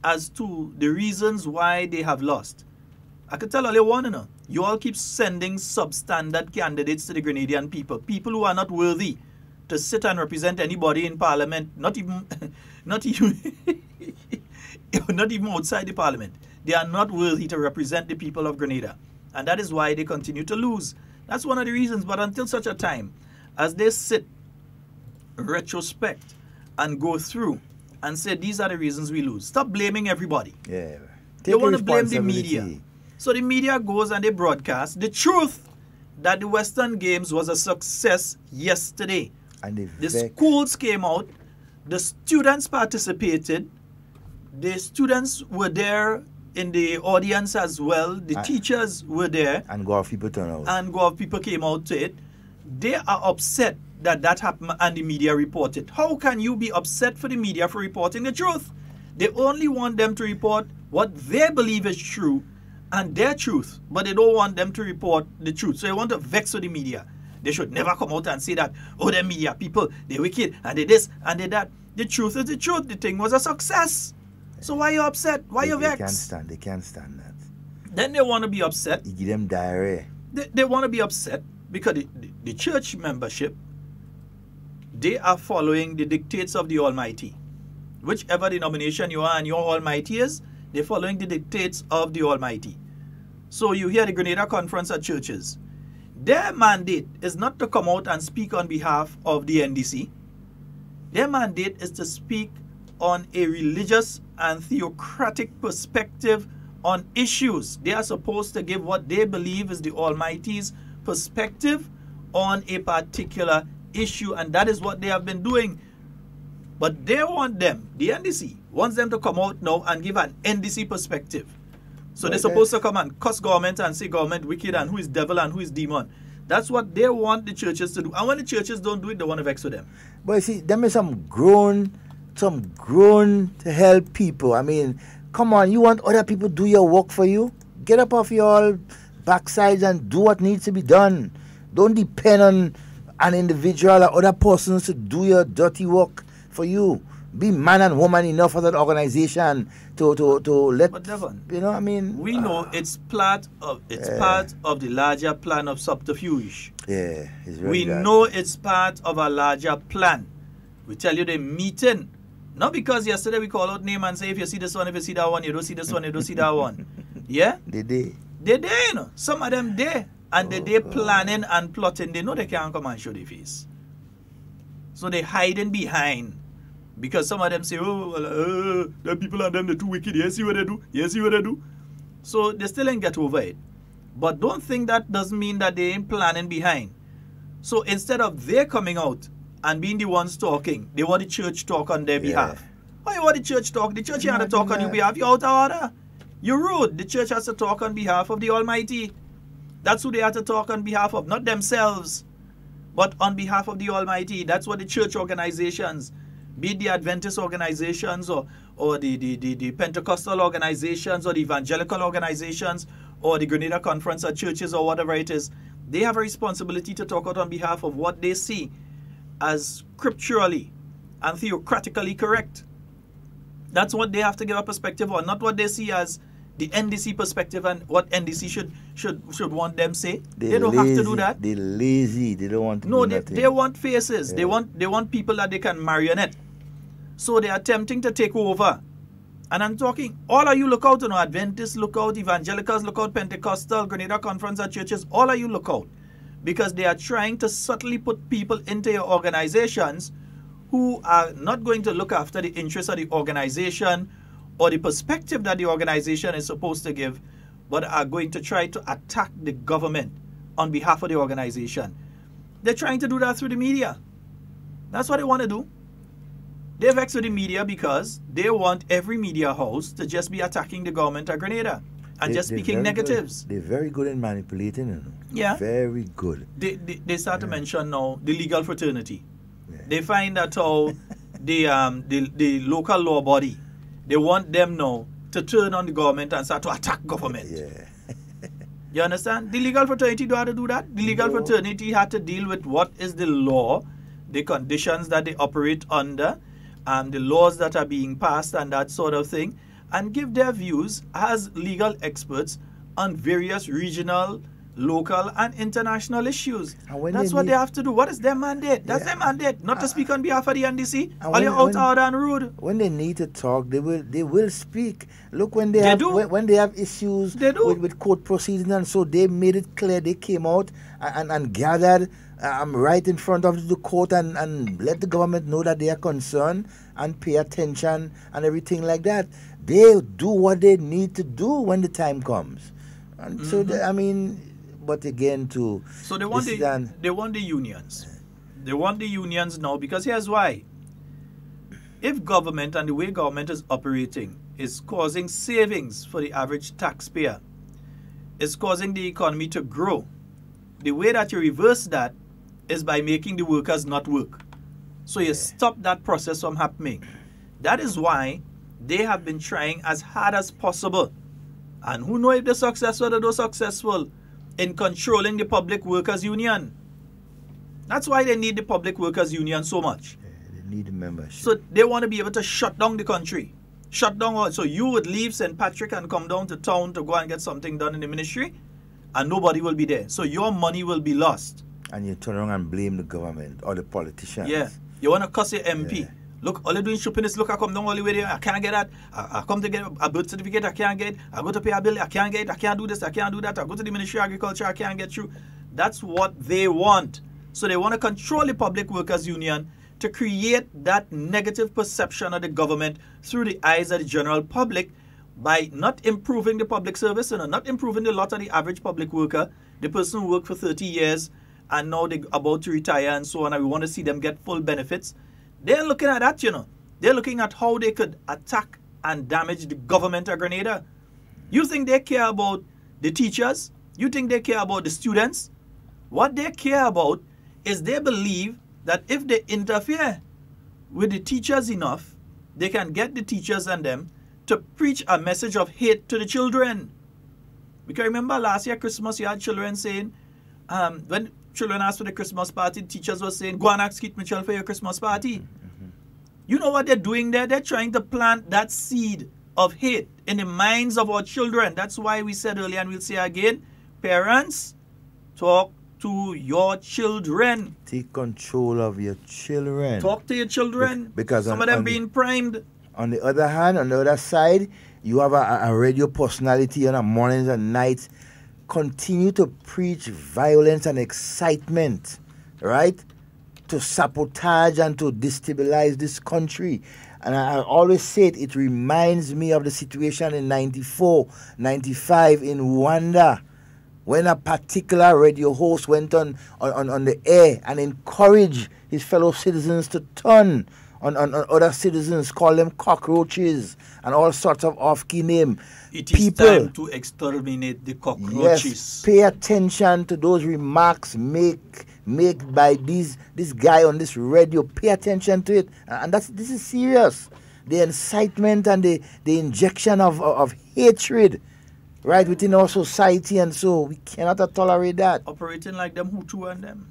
as to the reasons why they have lost. I could tell all you want to know. You all keep sending substandard candidates to the Grenadian people who are not worthy to sit and represent anybody in parliament, not even outside the parliament. They are not worthy to represent the people of Grenada. And that is why they continue to lose. That's one of the reasons. But until such a time as they sit, retrospect, and go through and say, these are the reasons we lose. Stop blaming everybody. Yeah. They want to blame the media. So the media goes and they broadcast the truth that the Western Games was a success yesterday. And the schools came out. The students participated. The students were there in the audience as well. The teachers were there. And Gulf people turned out. And Gulf people came out to it. They are upset that happened and the media reported. How can you be upset for the media for reporting the truth? They only want them to report what they believe is true and their truth, but they don't want them to report the truth. So they want to vex with the media. They should never come out and say that, oh, the media people, they're wicked, and they this, and they that. The truth is the truth. The thing was a success. So why are you upset? Why are you vexed? They can't stand that. Then they want to be upset. You give them diarrhea. They want to be upset because the church membership they are following the dictates of the Almighty. Whichever denomination you are and your Almighty is, they're following the dictates of the Almighty. So you hear the Grenada Conference at churches. Their mandate is not to come out and speak on behalf of the NDC. Their mandate is to speak on a religious and theocratic perspective on issues. They are supposed to give what they believe is the Almighty's perspective on a particular issue, and that is what they have been doing. But they want them, the NDC, wants them to come out now and give an NDC perspective. So they're supposed to come and cuss government and say government wicked and who is devil and who is demon. That's what they want the churches to do. And when the churches don't do it, they want to vex with them. But you see, there is some grown to help people. I mean, come on, you want other people to do your work for you? Get up off your backsides and do what needs to be done. Don't depend on an individual or other persons to do your dirty work for you. Be man and woman enough for that organization to let. But Devon, you know, I mean, we know it's part of the larger plan of subterfuge. Yeah, it's very we bad. know it's part of a larger plan. We tell you the meeting, not because yesterday we call out name and say if you see this one, if you see that one, you don't see this one, you don't see that one. Yeah, they did. You know, some of them there, and they planning and plotting. They know they can't come and show their face, so they hiding behind. Because some of them say, oh, the people and them, they're too wicked. You see what they do? You see what they do? So they still ain't get over it. But don't think that doesn't mean that they ain't planning behind. So instead of they coming out and being the ones talking, they want the church talk on their behalf. Why you want the church talk? The church can't talk on your behalf. You're out of order. You're rude. The church has to talk on behalf of the Almighty. That's who they have to talk on behalf of. Not themselves, but on behalf of the Almighty. That's what the church organizations, be it the Adventist organizations or the Pentecostal organizations or the evangelical organizations or the Grenada Conference of Churches or whatever it is, they have a responsibility to talk out on behalf of what they see as scripturally and theocratically correct. That's what they have to give a perspective on, not what they see as the NDC perspective and what NDC should want them say. They don't have to do that. They're lazy. They don't want to do nothing. They want faces. Yeah. They want people that they can marionette. So they are attempting to take over. And I'm talking, all of you look out, Adventists look out, Evangelicals look out, Pentecostal, Grenada Conference of Churches, all of you look out. Because they are trying to subtly put people into your organizations who are not going to look after the interests of the organization or the perspective that the organization is supposed to give, but are going to try to attack the government on behalf of the organization. They're trying to do that through the media. That's what they want to do. They vex with the media because they want every media house to just be attacking the government of Grenada and just speaking negatives. They're very good in manipulating. You know? Yeah. Very good. They start to mention now the legal fraternity. Yeah. They find that how the local law body, they want them now to turn on the government and start to attack government. Yeah. You understand? The legal fraternity don't have to do that. The legal fraternity had to deal with what is the law, the conditions that they operate under, the laws that are being passed and that sort of thing, and give their views as legal experts on various regional, local, and international issues. That's what they have to do. What is their mandate? That's their mandate, not to speak on behalf of the NDC. All you're out of order and rude. When they need to talk, they will speak. Look, when they have issues with court proceedings, and so they made it clear. They came out and gathered right in front of the court and let the government know that they are concerned and pay attention and everything like that. They do what they need to do when the time comes. And so, but again, so they want the unions. They want the unions now because here's why. If government and the way government is operating is causing savings for the average taxpayer, is causing the economy to grow, the way that you reverse that is by making the workers not work. So you stop that process from happening. That is why they have been trying as hard as possible. And who knows if they're successful or they're successful in controlling the Public Workers Union. That's why they need the Public Workers Union so much. Yeah, they need the membership. So they want to be able to shut down the country. Shut down all. So you would leave St. Patrick and come down to town to go and get something done in the ministry, and nobody will be there. So your money will be lost. And you turn around and blame the government or the politicians. Yeah. You want to cuss your MP. Look, all they're doing shopping is look, I come down all the way there, I can't get that. I come to get a birth certificate, I can't get it. I go to pay a bill, I can't get it. I can't do this, I can't do that. I go to the Ministry of Agriculture, I can't get through. That's what they want. So they want to control the Public Workers Union to create that negative perception of the government through the eyes of the general public by not improving the public service and not improving the lot of the average public worker, the person who worked for 30 years and now they're about to retire and so on, and we want to see them get full benefits. They're looking at that, you know. They're looking at how they could attack and damage the government of Grenada. You think they care about the teachers? You think they care about the students? What they care about is they believe that if they interfere with the teachers enough, they can get the teachers and them to preach a message of hate to the children. Because remember last year Christmas, you had children saying, when children asked for the Christmas party, teachers were saying, go and ask Keith Mitchell for your Christmas party. You know what they're doing there? They're trying to plant that seed of hate in the minds of our children. That's why we said earlier and we'll say again, parents, talk to your children. Take control of your children. Talk to your children. Because some of them being primed. On the other hand, on the other side, you have a radio personality on the mornings and nights continue to preach violence and excitement, right? To sabotage and to destabilize this country. And I always say it reminds me of the situation in 94, 95 in Rwanda, when a particular radio host went on the air and encouraged his fellow citizens to turn on other citizens, call them cockroaches and all sorts of off-key name. It is time to exterminate the cockroaches. Yes, pay attention to those remarks made by this guy on this radio. Pay attention to it, and this is serious. The incitement and the injection of hatred, right, within our society, and so we cannot tolerate that. Operating like them Hutu and them.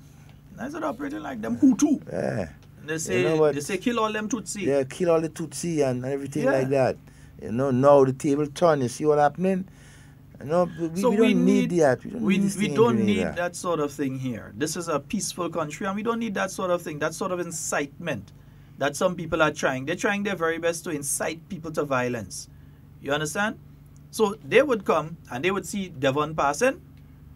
That's not operating like them Hutu. Yeah. They say kill all them Tutsi. Yeah, kill all the Tutsi and everything like that. You know, now the table turn. You see what happening? You know, we don't need that. We don't need that sort of thing here. This is a peaceful country, and we don't need that sort of thing. That sort of incitement that some people are trying. They're trying their very best to incite people to violence. You understand? So they would come and they would see Devon passing,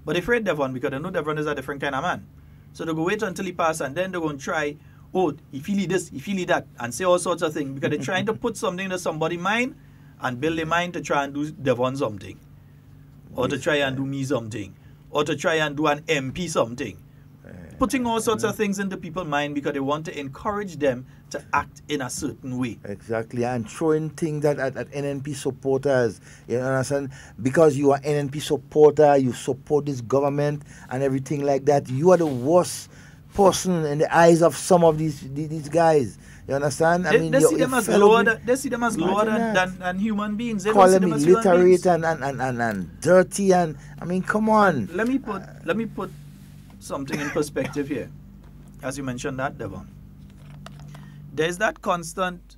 but they're afraid Devon because they know Devon is a different kind of man. So they go wait until he passes, and then they're going to try, oh, he feel this, he feel that, and say all sorts of things because they're trying to put something into somebody's mind and build a mind to try and do Devon something, or to try and do me something, or to try and do an MP something. Putting all sorts of things into people's mind because they want to encourage them to act in a certain way. Exactly, and throwing things at NNP supporters. You understand? Because you are NNP supporter, you support this government and everything like that. You are the worst person in the eyes of some of these guys. You understand? They see them as lower than human beings. They call don't them see them as illiterate and dirty, and I mean, come on. Let me put something in perspective here. As you mentioned that, Devon, there's that constant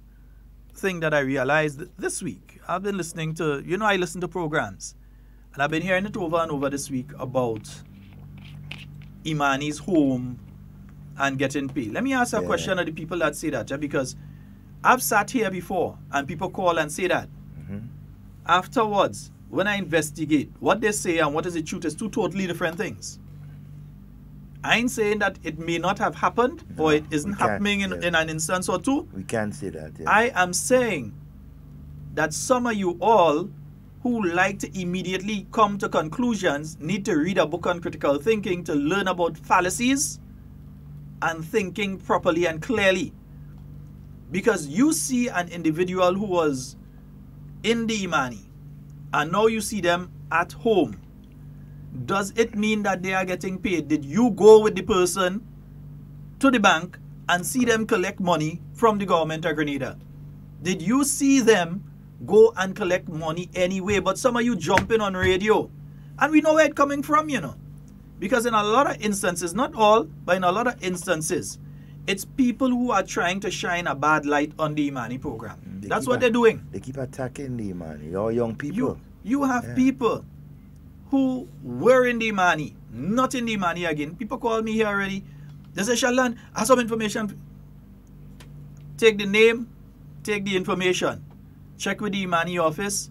thing that I realized this week. I've been listening to, I listen to programs, and I've been hearing it over and over this week about Imani's home and getting paid. Let me ask a question of the people that say that, because I've sat here before and people call and say that. Afterwards, when I investigate, what they say and what is the truth is two totally different things. I ain't saying that it may not have happened or it isn't happening in an instance or two. We can't say that. Yeah. I am saying that some of you all who like to immediately come to conclusions need to read a book on critical thinking to learn about fallacies and thinking properly and clearly. Because you see an individual who was in the Imani and now you see them at home. Does it mean that they are getting paid? Did you go with the person to the bank and see them collect money from the government of Grenada? Did you see them go and collect money anyway? But some of you jumping on radio. And we know where it's coming from, Because in a lot of instances, not all, but in a lot of instances, it's people who are trying to shine a bad light on the Imani program. That's what they're doing. They keep attacking the Imani, all young people. You have people who were in the Imani, not in the Imani again. People call me here already. They say, Sheldon, I have some information. take the name, take the information, check with the Imani office.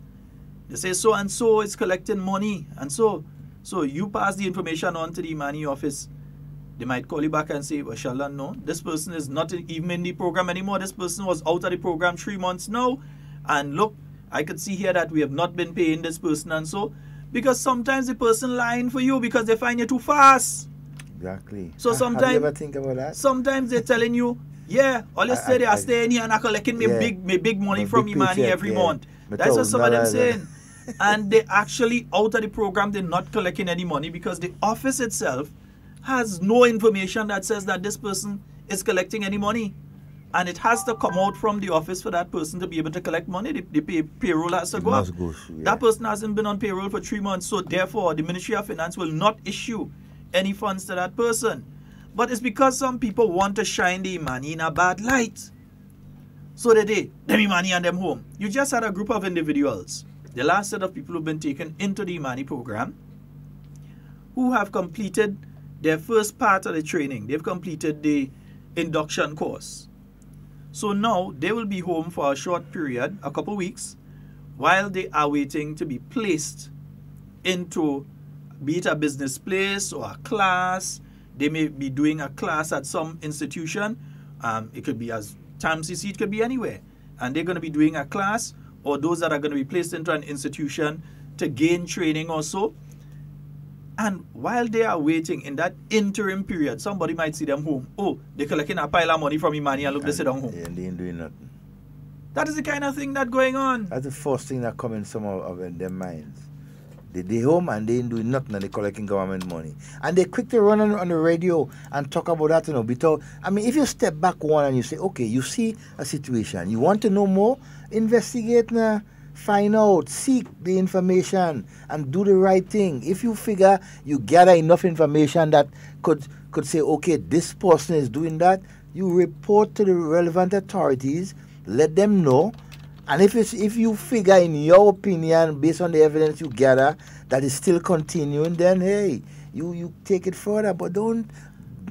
They say so and so is collecting money, and so you pass the information on to the Imani office. They might call you back and say, well, Sheldon, no, this person is not even in the program anymore. This person was out of the program 3 months now. And look, I could see here that we have not been paying this person and so. Because sometimes the person lying for you because they find you too fast. Exactly. So sometimes, have you ever think about that? Sometimes they're telling you, yeah, all you say they are staying here and are collecting me big money from Imani every month. That's what some of them saying. And they actually out of the program, they're not collecting any money because the office itself has no information that says that this person is collecting any money. And it has to come out from the office for that person to be able to collect money. The payroll has to go up. That person hasn't been on payroll for 3 months. So therefore, the Ministry of Finance will not issue any funds to that person. But it's because some people want to shine the Imani in a bad light. So they them Imani and them home. You just had a group of individuals, the last set of people who've been taken into the Imani program, who have completed their first part of the training. They've completed the induction course. So now they will be home for a short period, a couple weeks, while they are waiting to be placed into, be it a business place or a class. They may be doing a class at some institution. It could be as TAMCC, it could be anywhere. And they're going to be doing a class, or those that are going to be placed into an institution to gain training also. And while they are waiting in that interim period, somebody might see them home. Oh, they're collecting a pile of money from Imani and look, they sit down home. And they ain't doing nothing. That is the kind of thing that's going on. That's the first thing that comes in some of their minds. They home and they ain't doing nothing and they're collecting government money. And they're quick to run on the radio and talk about that, you know. Because, I mean, if you step back one and you say, okay, you see a situation, you want to know more, investigate now. Find out, seek the information, and do the right thing. If you figure you gather enough information that could say, okay, this person is doing that, you report to the relevant authorities, let them know. And if you figure, in your opinion, based on the evidence you gather, that is still continuing, then hey, you take it further. But don't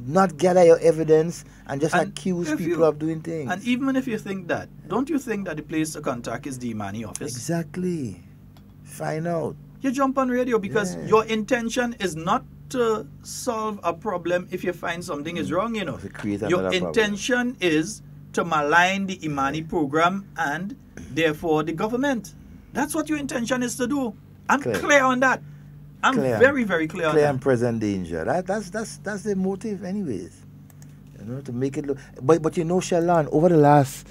not gather your evidence and just accuse people of doing things. And even if you think that, don't you think that the place to contact is the Imani office? Exactly. Find out. You jump on radio because your intention is not to solve a problem if you find something is wrong, you know. Your intention is to malign the Imani program and therefore the government. That's what your intention is to do. I'm clear on that. I'm very, very clear on that. Clear and present danger. That's the motive anyways. You know, to make it look. But you know, Sheldon, over the last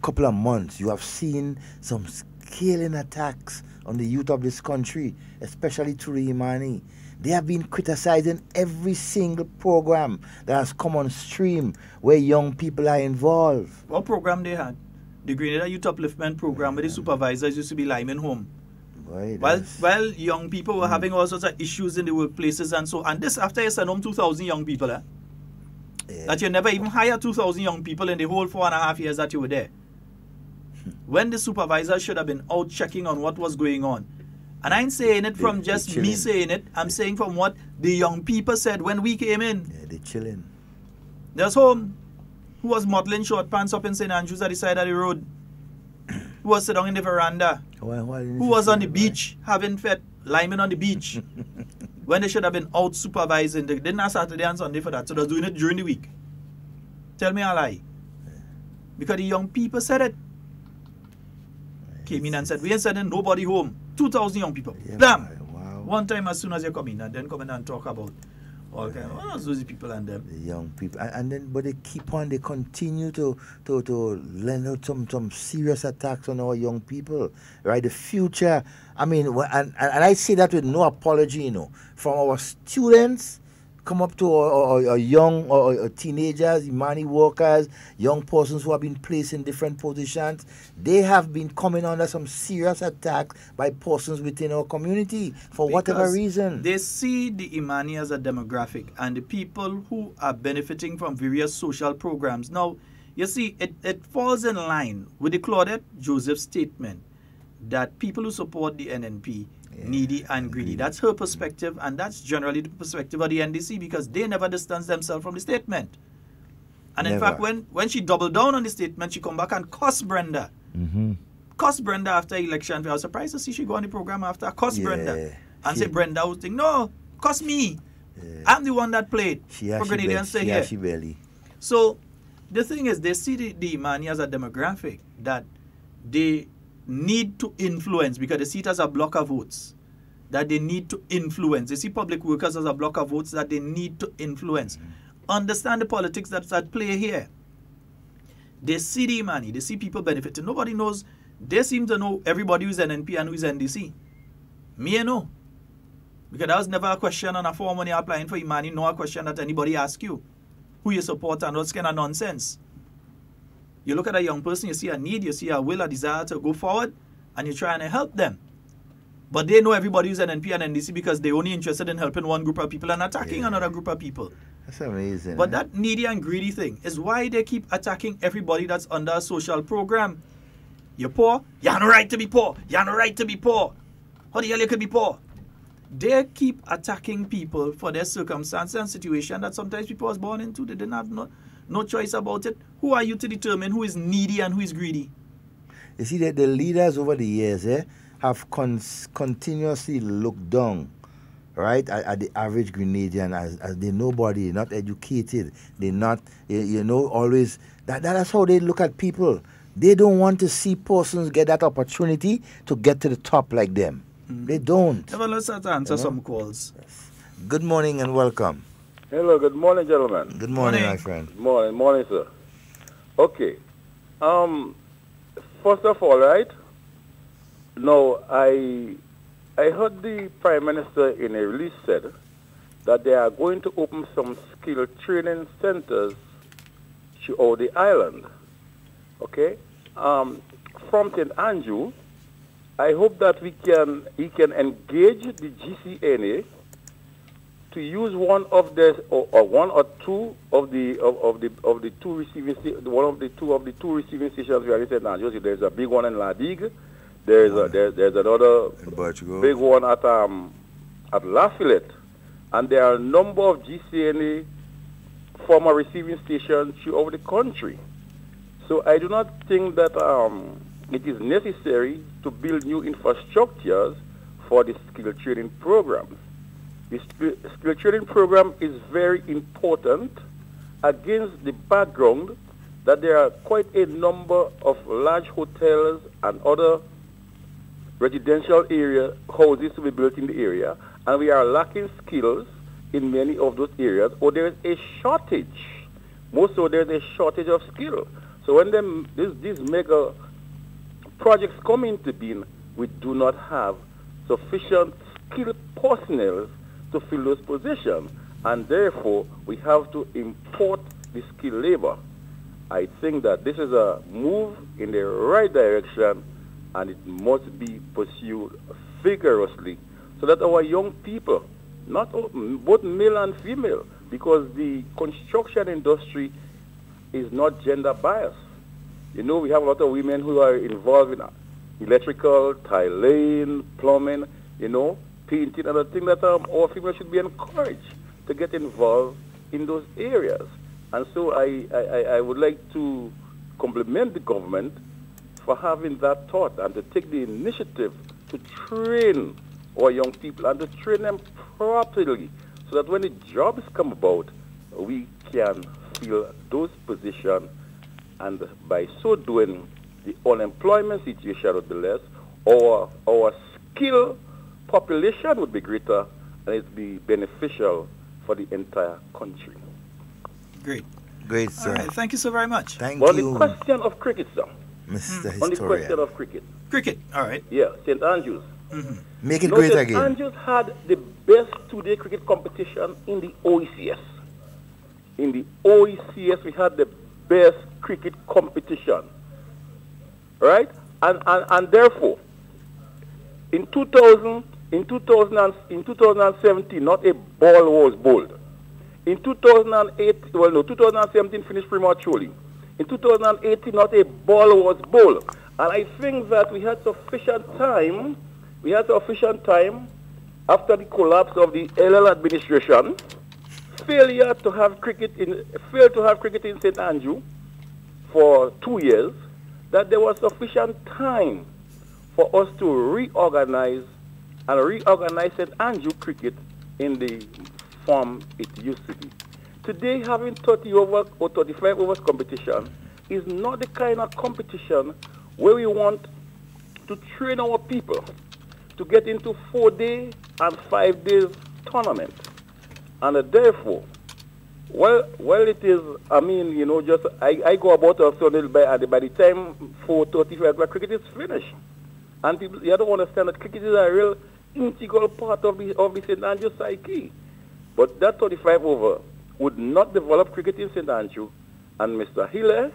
couple of months, you have seen some scaling attacks on the youth of this country, especially through the Imani. They have been criticizing every single program that has come on stream where young people are involved. What program they had? The Grenada Youth Upliftment Program, where the supervisors used to be lying home. Boy, while young people were having all sorts of issues in the workplaces and so, and this after you send home 2,000 young people, that you never even hired 2,000 young people in the whole 4.5 years that you were there. When the supervisor should have been out checking on what was going on. And I ain't saying it from just me saying it, I'm saying from what the young people said when we came in. Yeah, they're chilling. There's home who was modeling short pants up in St. Andrews at the side of the road. Who was sitting on the veranda. Who was on the beach having fed liming on the beach. When they should have been out supervising. They didn't have Saturday and Sunday for that. So they're doing it during the week. Tell me a lie. Because the young people said it. Came in and said, we ain't sending nobody home. 2,000 young people. Yeah, bam! Wow. One time as soon as you come in, and then come in and talk about all kind of those people and them. The young people. And then, but they keep on, they continue to lend out some serious attacks on our young people. Right? The future, I mean, and I say that with no apology, you know, from our students, come up to our young or teenagers, Imani workers, young persons who have been placed in different positions. They have been coming under some serious attacks by persons within our community for whatever reason. They see the Imani as a demographic and the people who are benefiting from various social programs. Now, you see, it falls in line with the Claudette Joseph statement that people who support the NNP needy and greedy. That's her perspective, and that's generally the perspective of the NDC because they never distance themselves from the statement. And in fact, when she doubled down on the statement, she come back and cussed Brenda. Cussed Brenda after election. I was surprised to see she go on the program after. Cussed Brenda. And say Brenda was thinking, no, cuss me. I'm the one that played for Grenadians to hear. So the thing is, they see the Imani as a demographic that they need to influence because they see it as a block of votes that they need to influence. They see public workers as a block of votes that they need to influence. Understand the politics that's at play here. They see the money. They see people benefiting. Nobody knows. They seem to know everybody who's NNP and who's NDC. Me, I know. Because that was never a question on a form when you're applying for Imani, no a question that anybody asks you. Who you support and what's kind of nonsense. You look at a young person, you see a need, you see a will, a desire to go forward, and you're trying to help them. But they know everybody who's NNP and NDC because they're only interested in helping one group of people and attacking another group of people. That's amazing. But that needy and greedy thing is why they keep attacking everybody that's under a social program. You're poor? You have no right to be poor. You have no right to be poor. How the hell you could be poor? They keep attacking people for their circumstances and situation that sometimes people was born into. They didn't have no choice about it. Who are you to determine who is needy and who is greedy? You see that the leaders over the years have continuously looked down, right, at the average Grenadian as they're nobody, not educated. They're not, always. That's how they look at people. They don't want to see persons get that opportunity to get to the top like them. They don't. Well, let's answer some calls. Yes. Good morning and welcome. Hello, good morning, gentlemen. Good morning, my friend. Morning, sir. Okay. First of all, right, now I heard the Prime Minister in a release said that they are going to open some skill training centers throughout the island. Okay? From St. Andrew, I hope that he can engage the GCNA to use one of the one or two of the two receiving receiving stations we are in St. Andrews. There's a big one in La Digue. There's another big one at Lafayette, and there are a number of GCNA former receiving stations throughout the country. So I do not think that it is necessary to build new infrastructures for the skill training program. The skill training program is very important against the background that there are quite a number of large hotels and other residential houses to be built in the area, and we are lacking skills in many of those areas, or there is a shortage. There's a shortage of skill. So when these mega projects come into being, we do not have sufficient skilled personnel to fill those positions, and therefore we have to import the skilled labor. I think that this is a move in the right direction, and it must be pursued vigorously so that our young people, both male and female, because the construction industry is not gender biased. We have a lot of women who are involved in electrical, tiling, plumbing, painting, and I think that our females should be encouraged to get involved in those areas. And so I would like to compliment the government for having that thought and to take the initiative to train our young people and to train them properly so that when the jobs come about, we can fill those positions, and by so doing, the unemployment situation would be less, our skill population would be greater, and it would be beneficial for the entire country. Great, sir. All right, thank you so very much. Thank you. On the question of cricket, sir. Mr. Historia. On the question of cricket. Cricket, all right. Yeah, St. Andrews. Make it great again. St. Andrews had the best two-day cricket competition in the OECS. In the OECS, we had the best cricket competition, right? And therefore, in 2017, not a ball was bowled. In 2017 finished prematurely. In 2018, not a ball was bowled. And I think that we had sufficient time. After the collapse of the LL administration failure to have cricket failed to have cricket in St. Andrew for 2 years, that there was sufficient time for us to reorganize St. Andrew cricket in the form it used to be. Today, having 30 over or 35 overs competition is not the kind of competition where we want to train our people to get into 4-day and 5 days tournament. And therefore, well, it is, I mean, you know, just, I go about a Sunday by the time 4:35 cricket is finished. And people, you don't understand that cricket is a real integral part of the St. Andrew psyche. But that 35 over would not develop cricket in St. Andrew, and Mr. Hiller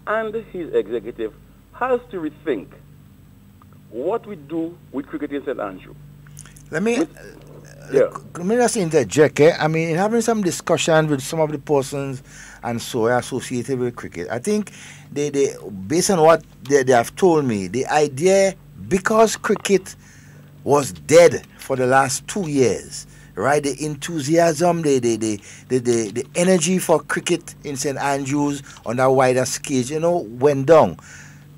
and his executive has to rethink what we do with cricket in St. Andrew. Let me just interject. I mean, having some discussion with some of the persons and so associated with cricket, I think they based on what they have told me, the idea, because cricket was dead for the last 2 years, right? The enthusiasm, the energy for cricket in St. Andrews on that wider scale, you know, went down.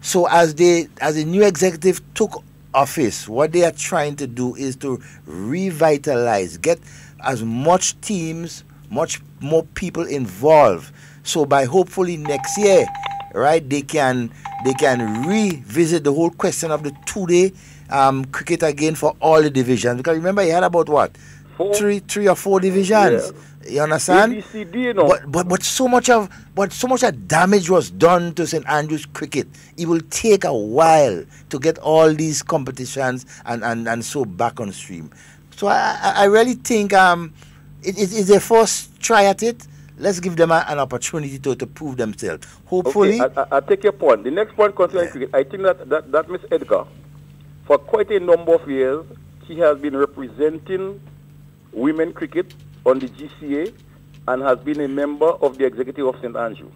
So as the new executive took office, what they are trying to do is to revitalize, get as much teams, much more people involved. So by hopefully next year, right, they can revisit the whole question of the 2-day cricket again for all the divisions. Because remember, he had about what? Three or four divisions. Yeah. You understand? ABCD, you know. But so much of damage was done to St. Andrews cricket. It will take a while to get all these competitions and so back on stream. So I really think it is their first try at it. Let's give them an opportunity to prove themselves. Hopefully. Okay, I take your point. The next point concerning cricket, I think that Miss Edgar, for quite a number of years, she has been representing women cricket on the GCA and has been a member of the executive of St. Andrew.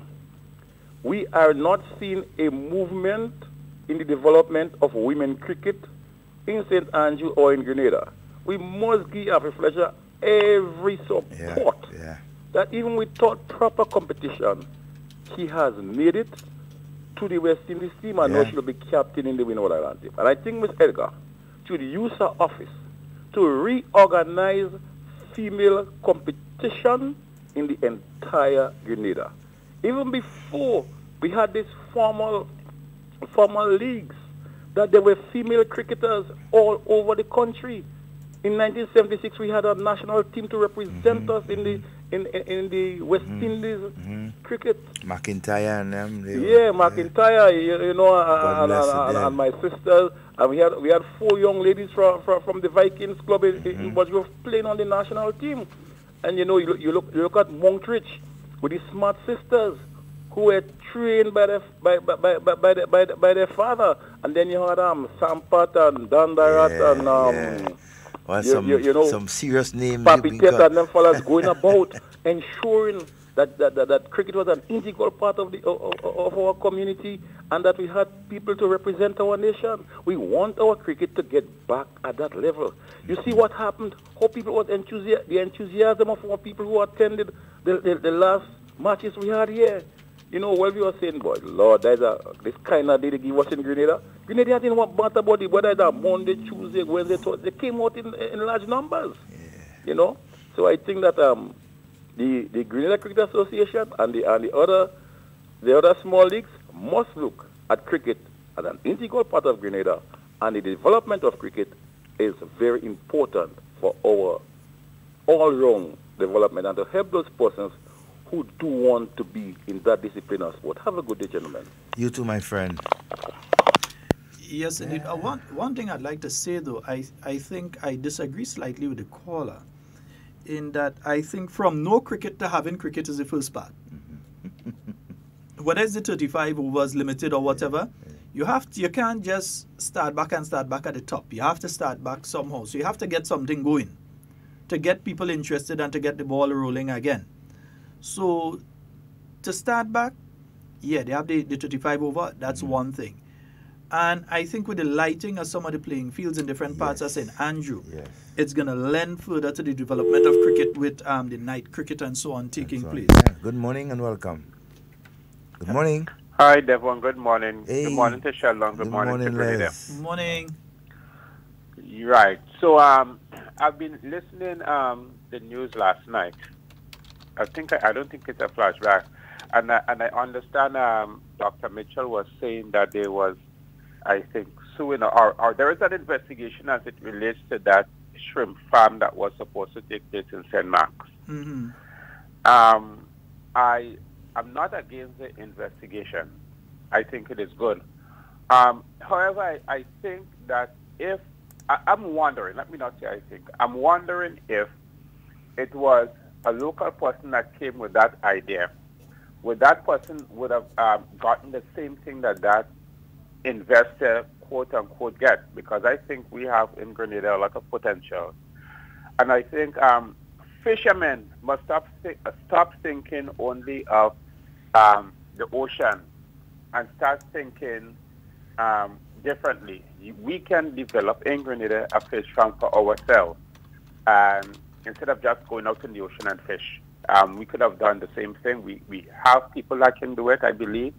We are not seeing a movement in the development of women cricket in St. Andrew or in Grenada. We must give a refresher every support that even without proper competition, she has made it to the West Indies team and now she'll be captain in the Windward Island team. And I think Ms. Edgar should use her office to reorganize female competition in the entire Grenada. Even before we had these formal leagues, that there were female cricketers all over the country. In 1976, we had a national team to represent us in the West Indies cricket. McIntyre and them. McIntyre, you know, and my sisters. And we had 4 young ladies from the Vikings club, but we were playing on the national team. And you know, you look at Montrich with the Smart sisters, who were trained by their father, and then you had Sampat and Dandarat and some serious names. Papi Tet and them fellas going about ensuring that cricket was an integral part of our community, and that we had people to represent our nation. We want our cricket to get back at that level. You see what happened? How people was the enthusiasm of our people who attended the last matches we had here. You know, while we were saying, boy, Lord, this kind of day they give us in Grenada. Grenada didn't want matter about it, whether it's Monday, Tuesday, Wednesday, Thursday. They came out in large numbers. You know, so I think that the Grenada Cricket Association and the other small leagues must look at cricket as an integral part of Grenada, and the development of cricket is very important for our all-round development and to help those persons who do want to be in that discipline of sport. Have a good day, gentlemen. You too, my friend. Yes, indeed. One thing I'd like to say, though, I think I disagree slightly with the caller in that I think from no cricket to having cricket is the first part. Whether it's the 35 overs limited or whatever, you can't just start back at the top. You have to start back somehow. So you have to get something going to get people interested and to get the ball rolling again. So to start back, they have the 35 over, that's one thing. And I think with the lighting of some of the playing fields in different parts of St. Andrew, it's going to lend further to the development of cricket with the night cricket and so on taking place. Yeah. Good morning and welcome. Good morning. Hi, Devon. Good morning. Hey. Good morning to Sheldon. Good morning to Grenada. Good morning. Right. So I've been listening the news last night. I don't think it's a flashback, and I understand Dr. Mitchell was saying that there was, I think, suing or there is an investigation as it relates to that shrimp farm that was supposed to take place in St. Mark's. Mm-hmm. I'm not against the investigation. I think it is good. However, I think that I'm wondering, let me not say I think, I'm wondering if it was a local person that came with that idea, would that person would have gotten the same thing that investor, quote unquote, get? Because I think we have in Grenada a lot of potential. And I think fishermen must stop thinking only of the ocean and start thinking differently. We can develop in Grenada a fish farm for ourselves, and instead of just going out in the ocean and fish, we could have done the same thing. We have people that can do it, I believe.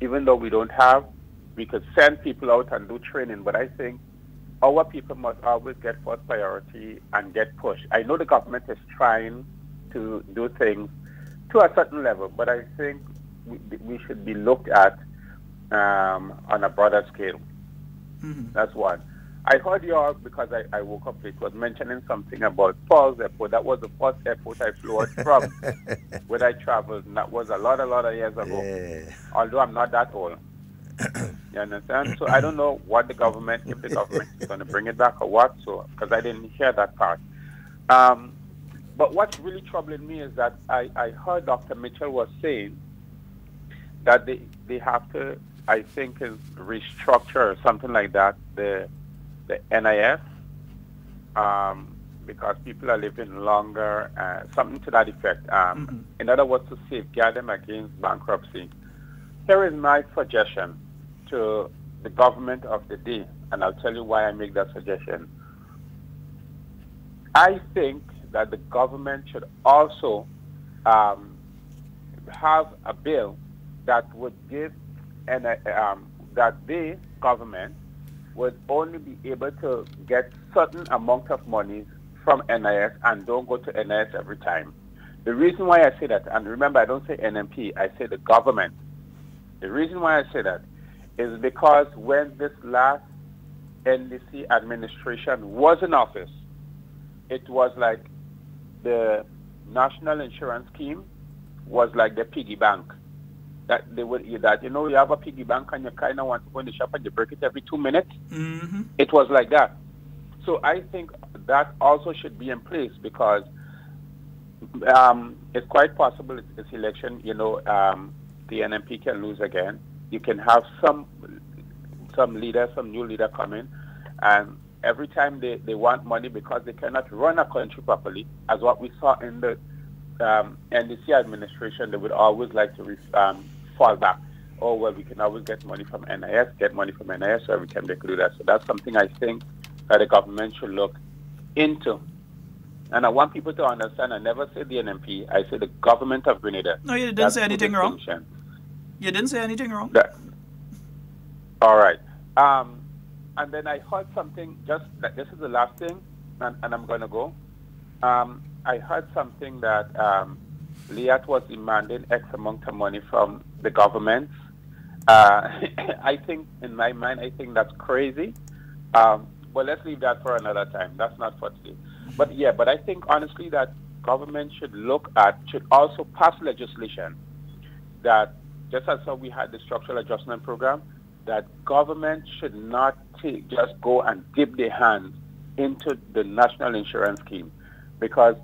Even though we don't have, we could send people out and do training, but I think our people must always get first priority and get pushed. I know the government is trying to do things to a certain level, but I think we should be looked at on a broader scale. Mm-hmm. That's one. I heard you all, because I woke up late, was mentioning something about Falls Airport. That was the first airport I flew out from when I traveled, and that was a lot of years ago. Yeah. Although I'm not that old. You understand? So I don't know what the government, if the government is going to bring it back or what, so because I didn't hear that part. But what's really troubling me is that I heard Dr. Mitchell was saying that they have to, I think, is restructure or something like that, the NIS, because people are living longer, something to that effect. In other words, to safeguard them against bankruptcy. Here is my suggestion to the government of the day, and I'll tell you why I make that suggestion. I think that the government should also have a bill that would give, that the government would only be able to get certain amount of money from NIS and don't go to NIS every time. The reason why I say that, and remember, I don't say NMP, I say the government. The reason why I say that is because when this last NDC administration was in office, it was like the National Insurance Scheme was like the piggy bank. That they would, you have a piggy bank and you kind of want to go in the shop and you break it every 2 minutes. Mm-hmm. It was like that. So I think that also should be in place, because it's quite possible this election, the NMP can lose again. You can have some new leader come in, and every time they want money because they cannot run a country properly, as what we saw in the NDC administration, they would always like to fall back. Oh, well, we can always get money from NIS, so every time they could do that. So that's something I think that the government should look into. And I want people to understand, I never say the NMP, I say the government of Grenada. No, you didn't say anything wrong. You didn't say anything wrong. All right. And then I heard something, just that this is the last thing, and I'm going to go. I heard something that Liat was demanding X amount of money from the government. I think, in my mind, I think that's crazy. But let's leave that for another time. That's not for today. But I think, honestly, that government should also pass legislation that, just as how we had the structural adjustment program, that government should not just go and dip their hands into the national insurance scheme. Because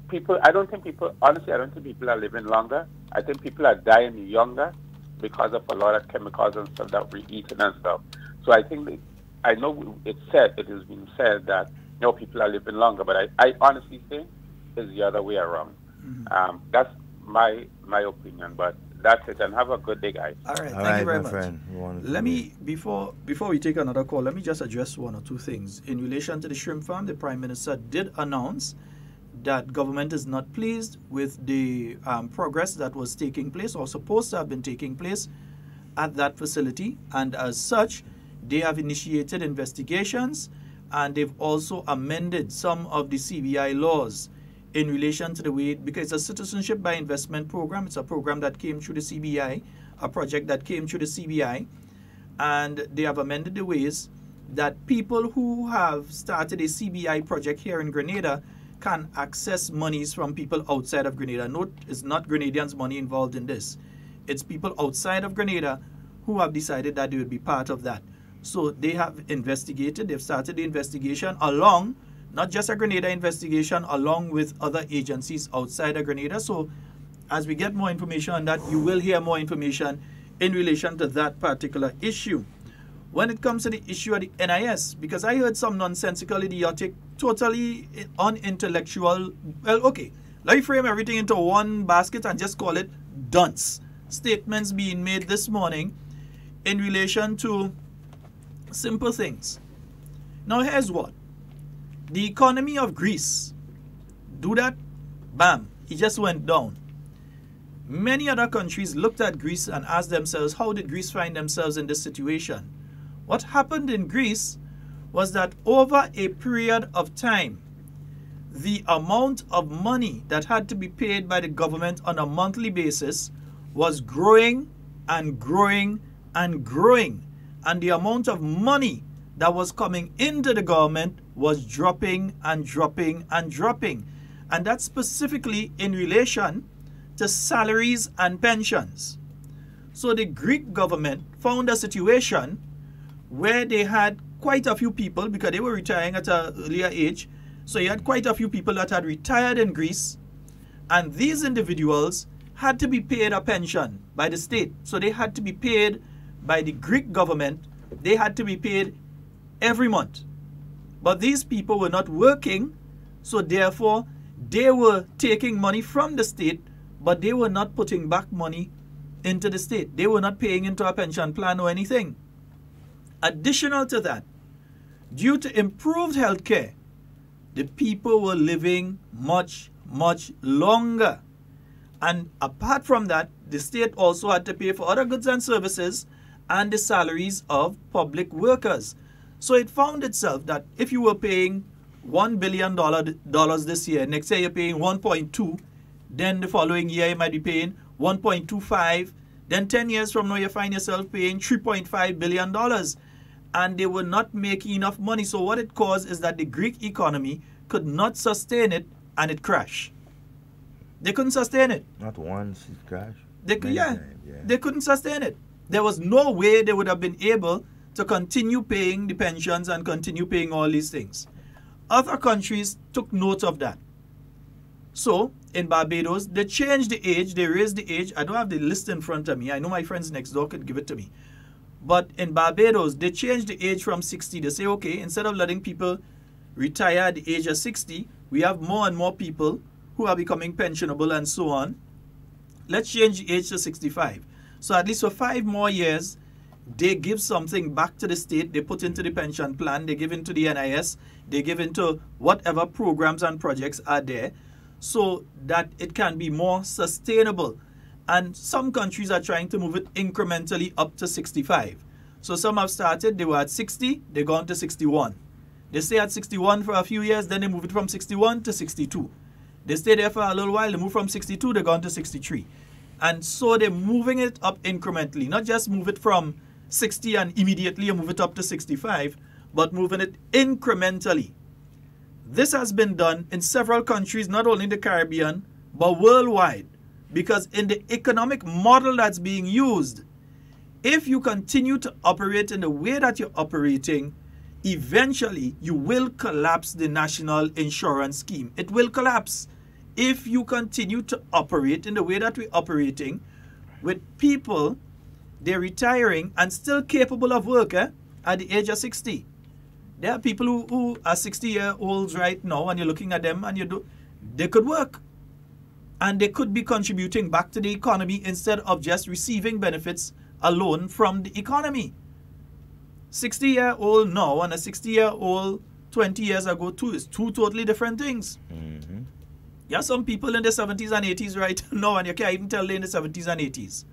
I don't think people are living longer. I think people are dying younger because of a lot of chemicals and stuff that we're eating and stuff. So I think I know it has been said that people are living longer, but I honestly think it's the other way around. Mm-hmm. That's my opinion, but That's it, and have a good day, guys. All right, All thank you right, very my much. friend. Let me, before we take another call, let me just address one or two things. In relation to the shrimp farm, the Prime Minister did announce that government is not pleased with the progress that was taking place or supposed to have been taking place at that facility, and as such, they have initiated investigations, and they've also amended some of the CBI laws in relation to the way, because it's a citizenship by investment program. It's a program that came through the CBI, a project that came through the CBI, and they have amended the ways that people who have started a CBI project here in Grenada can access monies from people outside of Grenada. Note, it's not Grenadians' money involved in this. It's people outside of Grenada who have decided that they would be part of that. So they have investigated, they've started the investigation along, not just a Grenada investigation, along with other agencies outside of Grenada. So as we get more information on that, you will hear more information in relation to that particular issue. When it comes to the issue of the NIS, because I heard some nonsensical, idiotic, totally unintellectual, well, okay, let me frame everything into one basket and just call it dunce statements being made this morning in relation to simple things. Now here's what. The economy of Greece, do that, bam, it just went down. Many other countries looked at Greece and asked themselves, how did Greece find themselves in this situation? What happened in Greece was that over a period of time, the amount of money that had to be paid by the government on a monthly basis was growing and growing and growing. And the amount of money that was coming into the government was dropping and dropping and dropping. And that's specifically in relation to salaries and pensions. So the Greek government found a situation where they had quite a few people, because they were retiring at an earlier age, so you had quite a few people that had retired in Greece, and these individuals had to be paid a pension by the state. So they had to be paid by the Greek government. They had to be paid every month. But these people were not working, so therefore they were taking money from the state, but they were not putting back money into the state. They were not paying into a pension plan or anything. Additional to that, due to improved health care, the people were living much, much longer. And apart from that, the state also had to pay for other goods and services and the salaries of public workers. So it found itself that if you were paying $1 billion this year, next year you're paying 1.2, then the following year you might be paying 1.25, then 10 years from now you find yourself paying $3.5 billion. And they were not making enough money. So what it caused is that the Greek economy could not sustain it, and it crashed. They couldn't sustain it. Not once it crashed. They couldn't sustain it. There was no way they would have been able to continue paying the pensions and continue paying all these things. Other countries took note of that. So in Barbados, they changed the age, they raised the age. I don't have the list in front of me. I know my friends next door could give it to me. But in Barbados, they changed the age from 60. They say, okay, instead of letting people retire at the age of 60, we have more and more people who are becoming pensionable and so on. Let's change the age to 65. So at least for 5 more years, they give something back to the state. They put into the pension plan. They give into the NIS. They give into whatever programs and projects are there so that it can be more sustainable. And some countries are trying to move it incrementally up to 65. So some have started, they were at 60, they've gone to 61. They stay at 61 for a few years, then they move it from 61 to 62. They stay there for a little while, they move from 62, they've gone to 63. And so they're moving it up incrementally, not just move it from 60 and immediately move it up to 65, but moving it incrementally. This has been done in several countries, not only in the Caribbean, but worldwide. Because in the economic model that's being used, if you continue to operate in the way that you're operating, eventually you will collapse the national insurance scheme. It will collapse if you continue to operate in the way that we're operating, with people, they're retiring and still capable of work at the age of 60. There are people who are 60-year-olds right now, and you're looking at them and they could work. and they could be contributing back to the economy instead of just receiving benefits alone from the economy. 60-year-old now and a 60-year-old 20 years ago too is two totally different things. You have some people in the 70s and 80s right now, and you can't even tell they're in the 70s and 80s.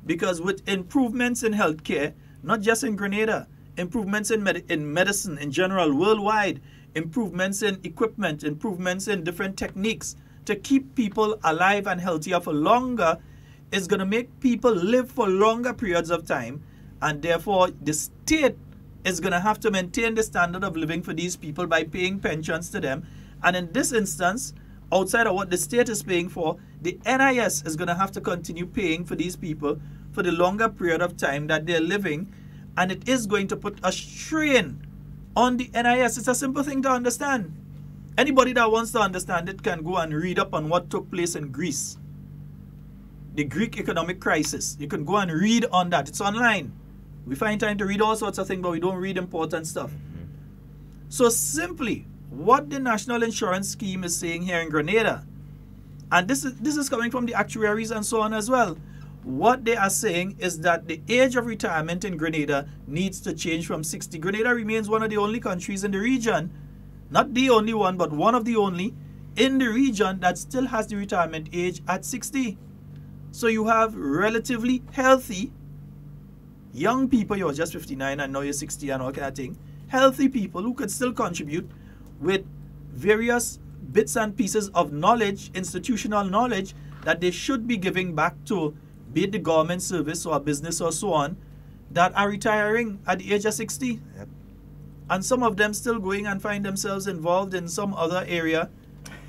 Because with improvements in healthcare, not just in Grenada, improvements in medicine in general, worldwide, improvements in equipment, improvements in different techniques to keep people alive and healthier for longer, is going to make people live for longer periods of time, and therefore the state is going to have to maintain the standard of living for these people by paying pensions to them. And in this instance, outside of what the state is paying for, the NIS is going to have to continue paying for these people for the longer period of time that they're living, and it is going to put a strain on the NIS. It's a simple thing to understand. Anybody that wants to understand it can go and read up on what took place in Greece. The Greek economic crisis. You can go and read on that. It's online. We find time to read all sorts of things, but we don't read important stuff. So simply, what the National Insurance Scheme is saying here in Grenada, and this is coming from the actuaries and so on as well, what they are saying is that the age of retirement in Grenada needs to change from 60. Grenada remains one of the only countries in the region, not the only one, but one of the only in the region that still has the retirement age at 60. So you have relatively healthy young people. You're just 59 and now you're 60 and all kind of thing. Healthy people who could still contribute with various bits and pieces of knowledge, institutional knowledge, that they should be giving back to, be it the government service or a business or so on, that are retiring at the age of 60. Yep. And some of them still going and find themselves involved in some other area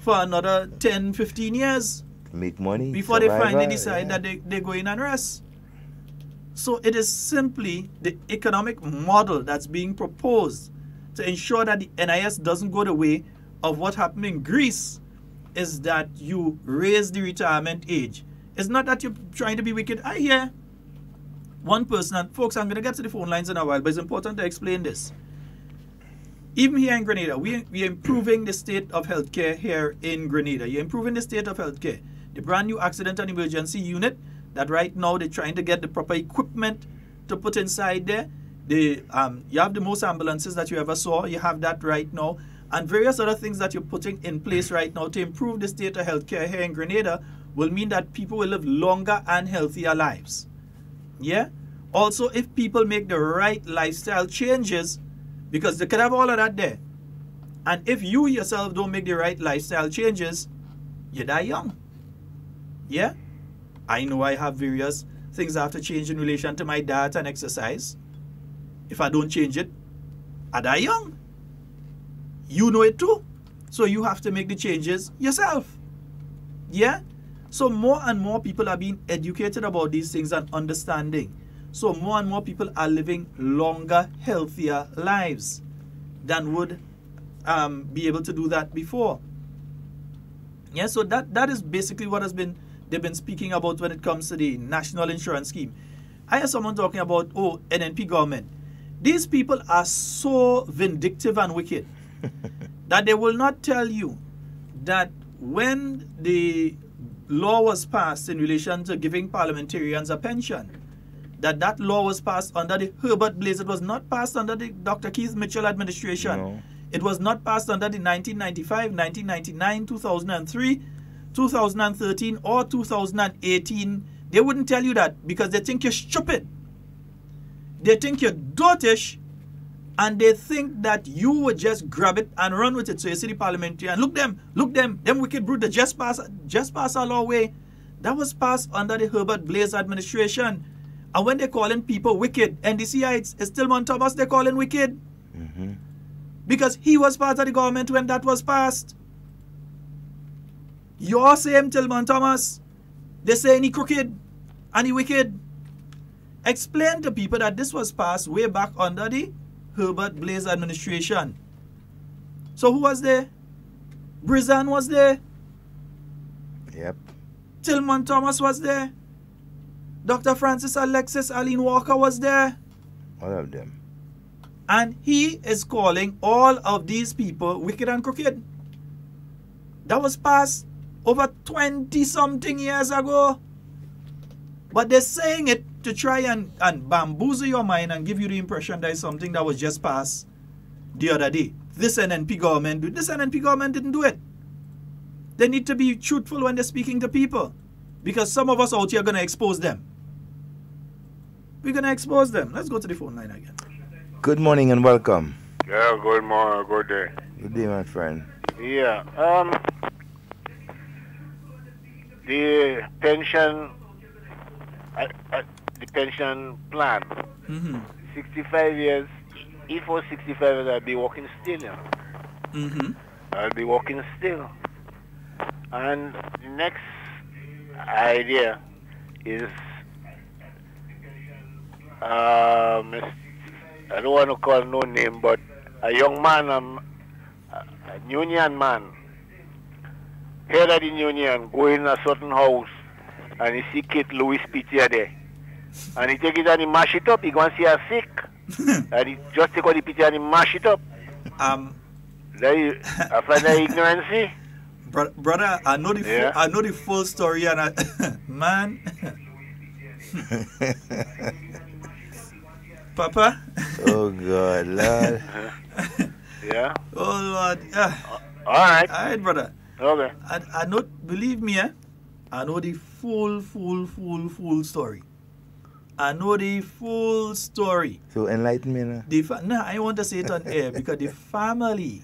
for another 10, 15 years. Make money. Before they finally decide that they go in and rest. So it is simply the economic model that's being proposed to ensure that the NIS doesn't go the way of what happened in Greece, is that you raise the retirement age. It's not that you're trying to be wicked. I hear one person, and folks, I'm going to get to the phone lines in a while, but it's important to explain this. Even here in Grenada, we are improving the state of healthcare here in Grenada. You're improving the state of healthcare. The brand new accident and emergency unit that right now they're trying to get the proper equipment to put inside there. You have the most ambulances that you ever saw. You have that right now. And various other things that you're putting in place right now to improve the state of healthcare here in Grenada will mean that people will live longer and healthier lives. Yeah? Also, if people make the right lifestyle changes, because they could have all of that there. And if you yourself don't make the right lifestyle changes, you die young. Yeah? I know I have various things I have to change in relation to my diet and exercise. If I don't change it, I die young. You know it too. So you have to make the changes yourself. Yeah? So more and more people are being educated about these things and understanding. So more and more people are living longer, healthier lives than would be able to do that before. Yeah, so that is basically what they've been speaking about when it comes to the National Insurance Scheme. I hear someone talking about, NNP government. These people are so vindictive and wicked that they will not tell you that when the law was passed in relation to giving parliamentarians a pension, that law was passed under the Herbert Blaze. It was not passed under the Dr. Keith Mitchell administration. No. It was not passed under the 1995, 1999, 2003, 2013, or 2018. They wouldn't tell you that because they think you're stupid. They think you're dotish, and they think that you would just grab it and run with it. So you see the parliamentarian, look them wicked brute, they just pass a law way. That was passed under the Herbert Blaze administration. And when they're calling people wicked, NDCites, it's Tillman Thomas they're calling wicked. Mm-hmm. Because he was part of the government when that was passed. You're saying Tillman Thomas, they're saying he crooked and he wicked. Explain to people that this was passed way back under the Herbert Blaze administration. So who was there? Brizan was there. Yep. Tillman Thomas was there. Dr. Francis Alexis Aline Walker was there. All of them. And he is calling all of these people wicked and crooked. That was passed over 20-something years ago. But they're saying it to try and bamboozle your mind and give you the impression that it's something that was just passed the other day. This NNP government did. This NNP government didn't do it. They need to be truthful when they're speaking to people. Because some of us out here are going to expose them. We're going to expose them. Let's go to the phone line again. Good morning and welcome. Yeah, good morning, good day. Good day, my friend. Yeah, the pension, plan, 65 years, if for 65 years, I'll be working still, you know. I'll be working still. And the next idea is, I don't want to call no name, but a young man, a union man, head of the union, go in a certain house and he see Kate Louis picture there. And he take it and he mash it up. He go and see her sick. And he just take out the picture and he mash it up. I find that ignorance. Brother, I know the full story and man. Papa? Oh God, Lord. Yeah. Oh Lord. All right. All right, brother. Okay. I know, believe me, I know the full story. I know the full story. So enlighten me now. No, I want to say it on air because the family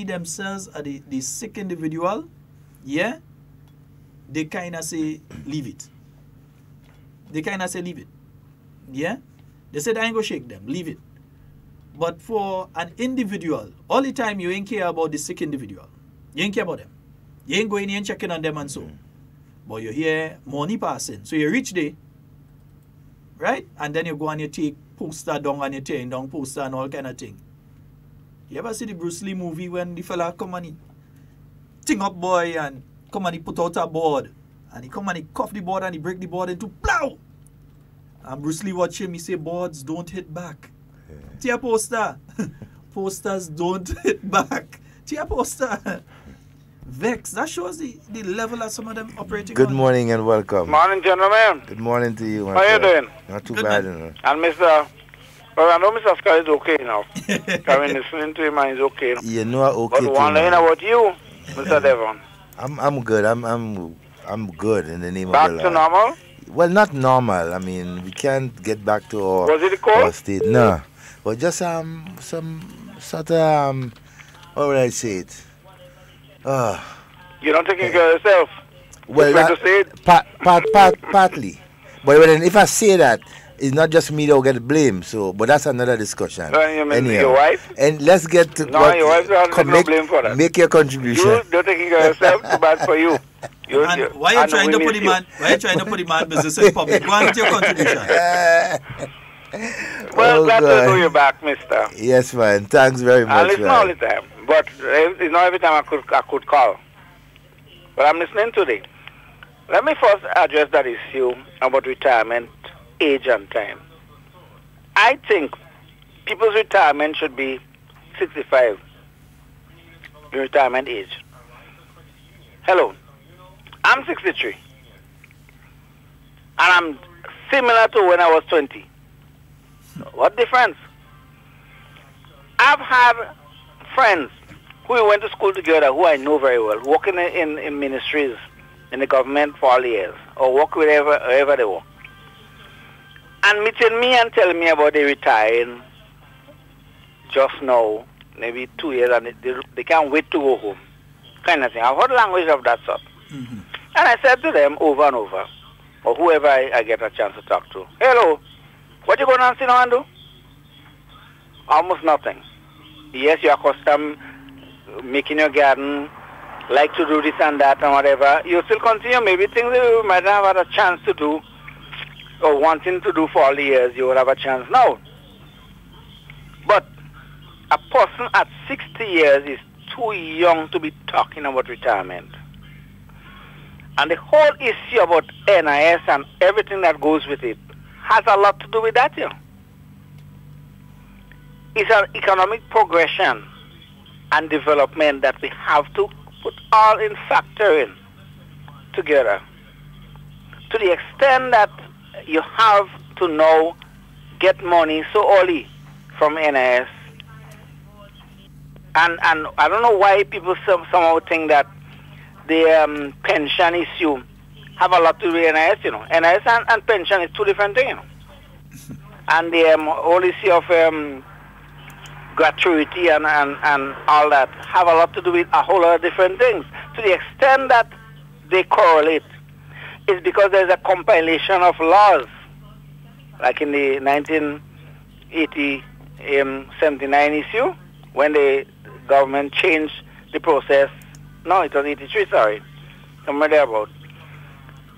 themselves are the sick individual, yeah, they kind of say, leave it. Yeah? They said, I ain't gonna shake them, leave it. But for an individual, all the time you ain't care about the sick individual. You ain't care about them. You ain't going in and checking on them and so. But you hear money passing. So you reach there, right? And then you go and you take poster down and you tearing down poster and all kind of thing. You ever see the Bruce Lee movie when the fella come and he ting up boy and come and he put out a board and he come and he cuff the board and he break the board into plow. And Bruce Lee watch him, he say boards don't hit back. Tear poster. Posters don't hit back. Tear poster. Vex. That shows the level that some of them operating Good on. morning and welcome. Morning, gentlemen. Good morning to you, my How you friend. doing? Not too Good, bad, man. you know. And Mr. Well, I know Mr. Scott is okay now. I mean, listening to him and he's okay. You know I'm okay But too, wondering man. about you, Mr. Devon. I'm good. I'm good in the name Back of the to Lord. normal? Well, not normal. I mean, we can't get back to our, Was it cold? our state. No. But just some sort of how would I say it? You don't taking care of yourself? Well, to say it? partly. But then if I say that, it's not just me that will get blamed. So, but that's another discussion. You mean Anyhow. your wife? And let's get to No, your wife doesn't no blame for that. Make your contribution. You don't taking care of yourself, too bad for you. Why are you trying to put the man? Why are you trying to put the man business in public? Go on with your contribution. Well, glad to know you're back, mister. Yes, man. Thanks very much. I listen man. all the time, but it's not every time I could call. But I'm listening today. Let me first address that issue about retirement age and time. I think people's retirement should be 65, the retirement age. Hello, I'm 63, and I'm similar to when I was 20. What difference? I've had friends who we went to school together, who I know very well, working in ministries, in the government for all years, or work wherever they work. And meeting me and telling me about they retiring just now, maybe 2 years, and they can't wait to go home, kind of thing. I've heard language of that sort. And I said to them over and over, or whoever I get a chance to talk to, hello, what you going to sit down and do? Almost nothing. Yes, you're accustomed making your garden, like to do this and that and whatever. You still continue, maybe things that you might not have had a chance to do, or wanting to do for all the years, you will have a chance now. But a person at 60 years is too young to be talking about retirement. And the whole issue about NIS and everything that goes with it has a lot to do with that, you know. It's an economic progression and development that we have to put all in factoring together to the extent that you have to now get money so early from NIS. And I don't know why people somehow think that the pension issue have a lot to do with NIS, you know. NIS and pension is two different things, you know. And the whole issue of gratuity and all that have a lot to do with a whole lot of different things. To the extent that they correlate is because there's a compilation of laws, like in the 1980 79 issue, when the government changed the process. No, it was 83, sorry. Somewhere thereabout.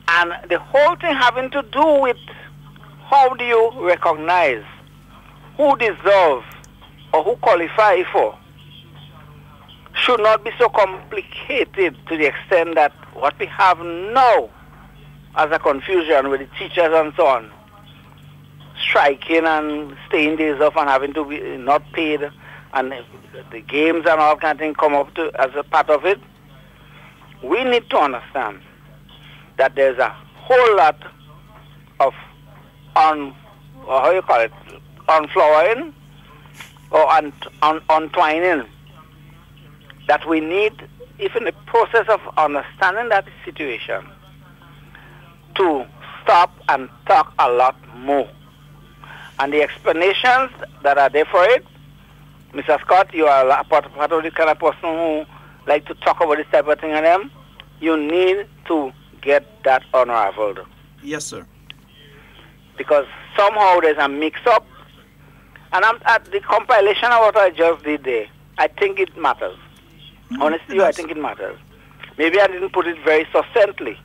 And the whole thing having to do with how do you recognize who deserve or who qualify for should not be so complicated to the extent that what we have now as a confusion with the teachers and so on, striking and staying days off and having to be not paid, and the games and all kind of things come up to as a part of it. We need to understand that there's a whole lot of unflowering or untwining that we need, if in the process of understanding that situation, to stop and talk a lot more. And the explanations that are there for it, Mr. Scott, you are a part of the kind of person who like to talk about this type of thing and them. You need to get that unraveled. Yes, sir. Because somehow there's a mix-up. And I'm at the compilation of what I just did there, I think it matters. Honestly, I think it matters. Maybe I didn't put it very succinctly.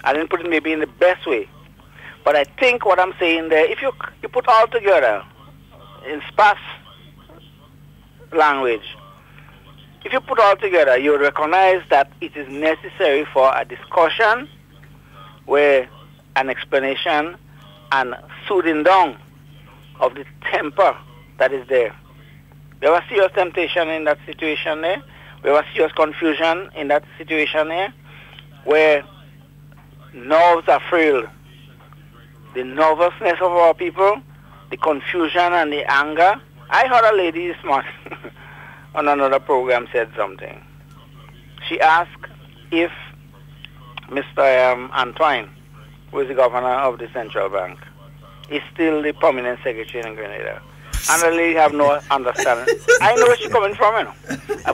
I didn't put it maybe in the best way. But I think what I'm saying there, if you put all together in sparse language, if you put all together, you recognize that it is necessary for a discussion where an explanation and soothing down of the temper that is there. There was serious temptation in that situation there. There was serious confusion in that situation there, where nerves are frail. The nervousness of our people, the confusion and the anger. I heard a lady this morning on another program said something. She asked if Mr. Antoine, who is the governor of the central bank, is still the permanent secretary in Grenada. And I really have no understanding. I know where she's coming from, you know,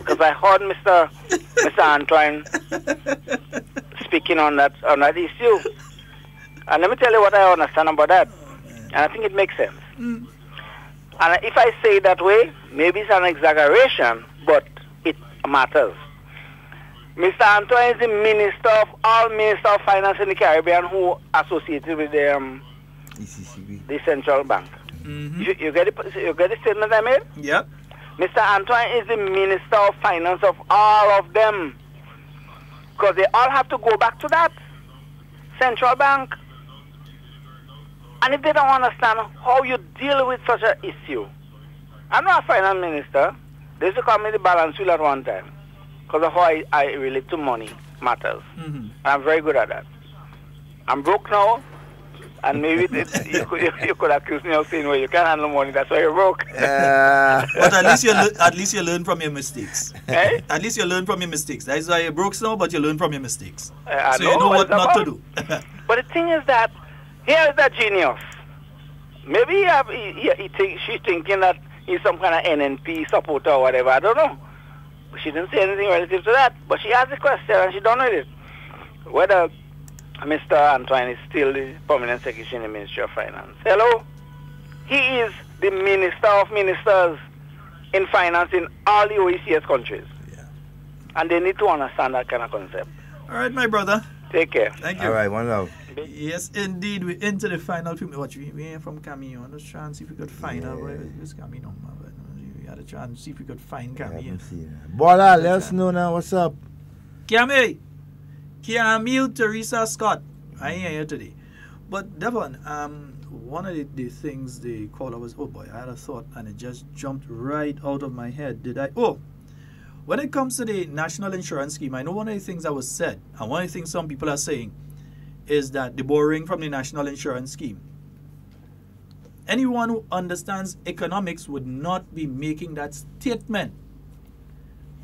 because I heard Mr. Antoine speaking on that issue. And let me tell you what I understand about that. And I think it makes sense. And if I say it that way, maybe it's an exaggeration, but it matters. Mr. Antoine is the minister of all minister of finance in the Caribbean who associated with the central bank. You get the statement I made? Yep. Mr. Antoine is the minister of finance of all of them, because they all have to go back to that central bank. And if they don't understand how you deal with such an issue, I'm not a finance minister. They used to call me the balance wheel at one time, because of how I relate to money matters. And I'm very good at that. I'm broke now, and maybe you could accuse me of saying, well, you can't handle money, that's why you're broke. But at least you learn from your mistakes. Eh? At least you learn from your mistakes. That's why you're broke now, but you learn from your mistakes. So you know what not to do. But the thing is that, here is that genius. Maybe she's thinking that he's some kind of NNP supporter or whatever. I don't know. She didn't say anything relative to that. But she asked the question and she done with it. Whether Mr. Antoine is still the permanent secretary in the Ministry of Finance. Hello? He is the minister of ministers in finance in all the OECS countries. Yeah. And they need to understand that kind of concept. All right, my brother. Take care. Thank you. All right, one love. Yes, indeed. We're into the final few minutes. We ain't from Camille. Let's try and see if we could find out where this Camille number. We had to try and see if we could find Camille. Bola, let us know now. What's up? Camille Teresa Scott. I ain't here today. But Devon, one of the things the caller was, oh boy, I had a thought and it just jumped right out of my head. When it comes to the national insurance scheme, I know one of the things that was said, and one of the things some people are saying, is that the borrowing from the national insurance scheme. Anyone who understands economics would not be making that statement.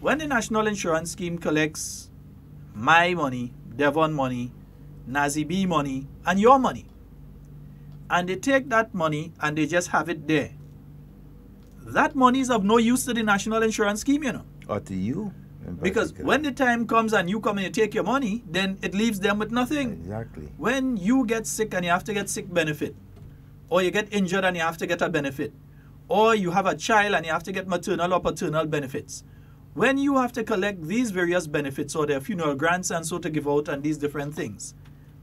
When the national insurance scheme collects my money, Devon money, Nazi B money, and your money, and they take that money and they just have it there, that money is of no use to the national insurance scheme, you know. Or to you. Because when the time comes and you come and you take your money, then it leaves them with nothing. Exactly. When you get sick and you have to get sick benefit, or you get injured and you have to get a benefit, or you have a child and you have to get maternal or paternal benefits, when you have to collect these various benefits or their funeral grants and so to give out and these different things,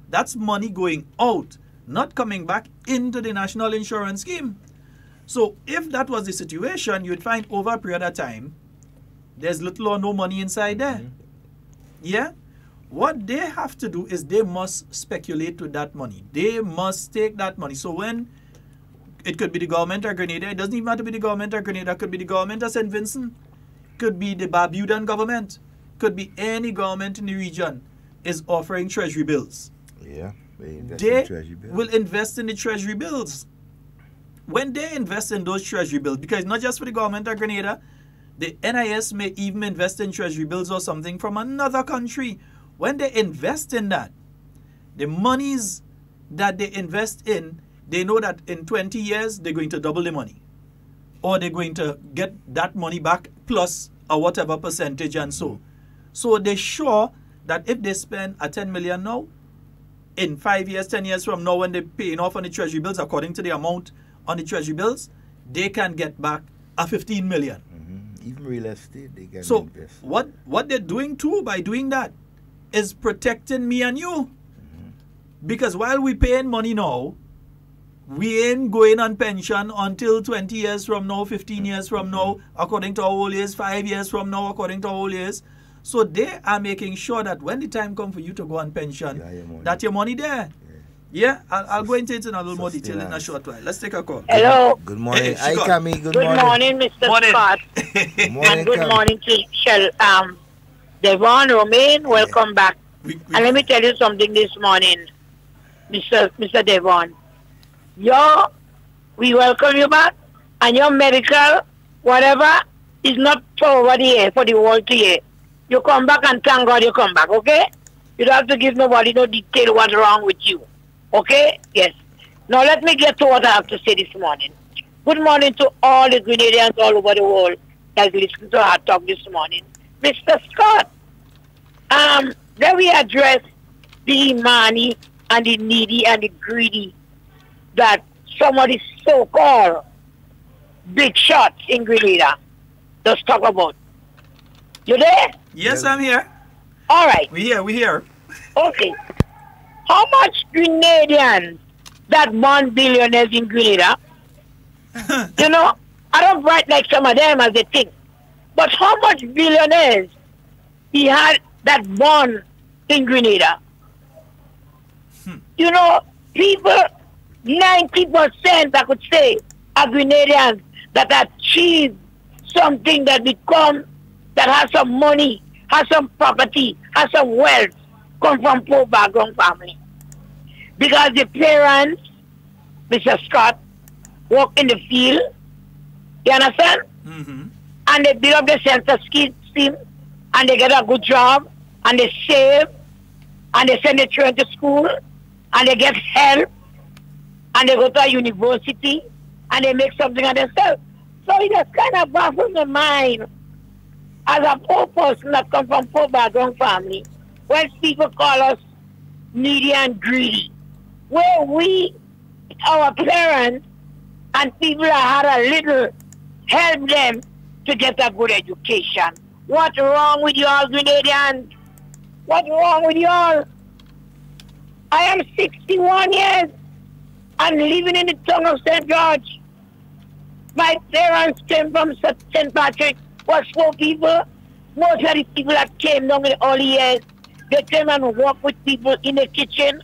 that's money going out, not coming back into the national insurance scheme. So if that was the situation, you'd find over a period of time, there's little or no money inside there. Yeah? What they have to do is they must speculate with that money. They must take that money. So when it could be the government of Grenada, it doesn't even have to be the government of Grenada, it could be the government of St. Vincent, could be the Barbudan government, could be any government in the region is offering treasury bills. Yeah, they will invest in the treasury bills. When they invest in those treasury bills, because not just for the government of Grenada, the NIS may even invest in treasury bills or something from another country. When they invest in that, the monies that they invest in, they know that in 20 years, they're going to double the money. Or they're going to get that money back plus a whatever percentage and so. So they're sure that if they spend a 10 million now, in 5 years, 10 years from now, when they're paying off on the treasury bills, according to the amount on the treasury bills, they can get back a 15 million. Even real estate, they can invest. What they're doing too by doing that is protecting me and you. Because while we paying money now, we ain't going on pension until 20 years from now, 15 years from now, according to our old years, 5 years from now, according to our old years. So they are making sure that when the time comes for you to go on pension, that your money there. Yeah, I'll go into it in a little more detail in a short while. Let's take a call. Hello. Good morning. Hey, Hi, Camille. Good morning. Good morning, Mr. Morning. Scott. Good morning, And good Cam. morning to Sheldon Devon Romain. Welcome back. And let me tell you something this morning, Mr. Devon. We welcome you back, and your medical, whatever, is not for over the air, for the world to hear. You come back and thank God you come back, okay? You don't have to give nobody no detail what's wrong with you. Okay? Yes. Now let me get to what I have to say this morning. Good morning to all the Grenadians all over the world that listen to our talk this morning. Mr. Scott, then we address the money and the needy and the greedy that some of the so-called big shots in Grenada just talk about. You there? Yes, I'm here. All right. We here. Okay. How much Grenadians that born billionaires in Grenada? You know, I don't write like some of them as they think. But how much billionaires he had that born in Grenada? You know, people, 90% I could say are Grenadians that achieve something that become, that has some money, has some property, has some wealth, come from poor background family. Because the parents, Mr. Scott, work in the field, you understand? And they build up the center scheme, and they get a good job, and they save, and they send their children to school, and they get help, and they go to a university, and they make something of themselves. So it just kind of baffles my mind as a poor person that comes from poor background family, when people call us needy and greedy, where we, our parents, and people that had a little, help them to get a good education. What's wrong with y'all, Grenadians? What's wrong with y'all? I am 61 years and living in the town of St. George. My parents came from St. Patrick, was poor people. Most of the people that came down in the early years, they came and work with people in the kitchen.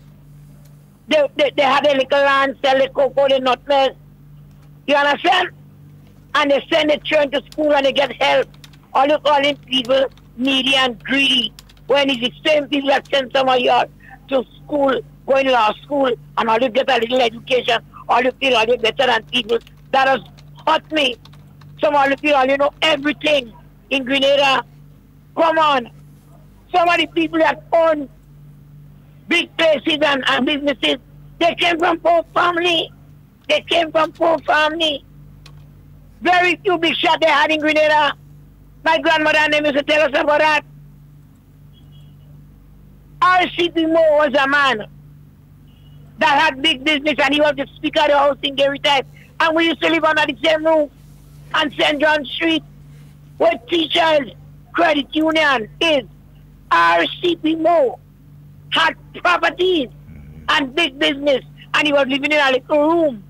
They had a little land, sell the cocoa, the nutmeg. You understand? And they send the children to school and they get help. All you calling people needy and greedy when it's the same people that send some of y'all to school, going to our school, and all you get a little education, all you feel all you better than people. That has hurt me. Some of you feel all you know everything in Grenada. Come on. Some of the people that own big places and businesses, they came from poor family. They came from poor family. Very few big shots they had in Grenada. My grandmother and them used to tell us about that. R.C.P. Moore was a man that had big business, and he was the Speaker of the House in Gary time. And we used to live under the same roof on St. John Street, where Teachers Credit Union is. R.C.P. Moore had properties and big business, and he was living in a little room.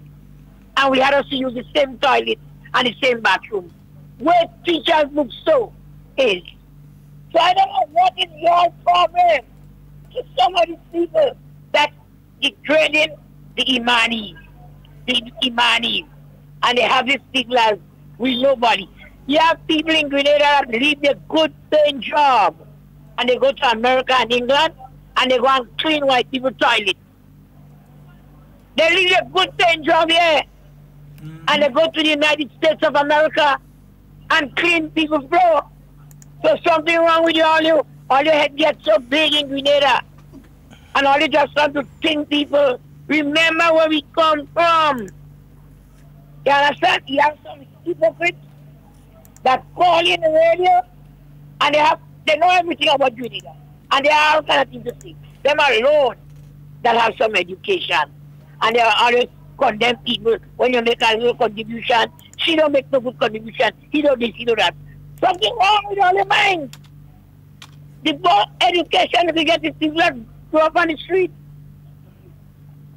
And we had us to use the same toilet and the same bathroom. Where Teachers Bookstore is. So I don't know what is your problem to some of these people that degrading the Imanis. And they have these people as we nobody. You have people in Grenada that leave their good paying job and they go to America and England and they go and clean white people's toilets. They leave their good paying job here and they go to the United States of America and clean people's floor. So something wrong with you, all your head gets so big in Grenada. And all you just want to think people, remember where we come from. You understand? You have some hypocrites that call in the radio and they know everything about Grenada. And they have all kind of things to say. Them alone that have some education. And they always condemn people when you make a little contribution. She don't make no good contribution. He don't this, he don't that. Something wrong with all your minds. The more education we get is people that grow up on the street.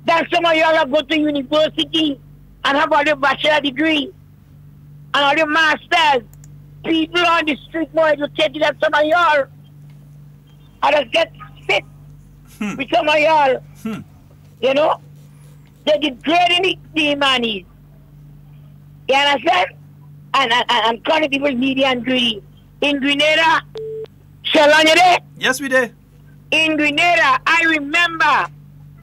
Then some of y'all go to university and have all your bachelor degree and all your masters. People on the street more educated than some of y'all. I just get sick with some of y'all. You know? They're degrading the Imanis. You understand? And calling people needy and greedy. In Grenada, Sheldon, you there? Yes, we there. In Grenada, I remember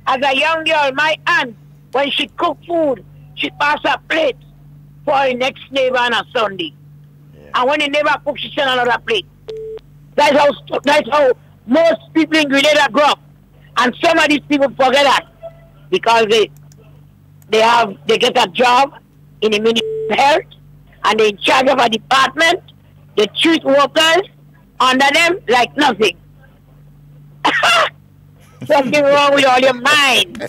as a young girl, my aunt, when she cooked food, she passed a plate for her next neighbor on a Sunday. Yeah. And when the neighbor cooked, she sent another plate. That's how most people in Grenada grow up. And some of these people forget that because they get a job in the Ministry of Health and they're in charge of a department. They treat workers under them like nothing. Something wrong with all your mind.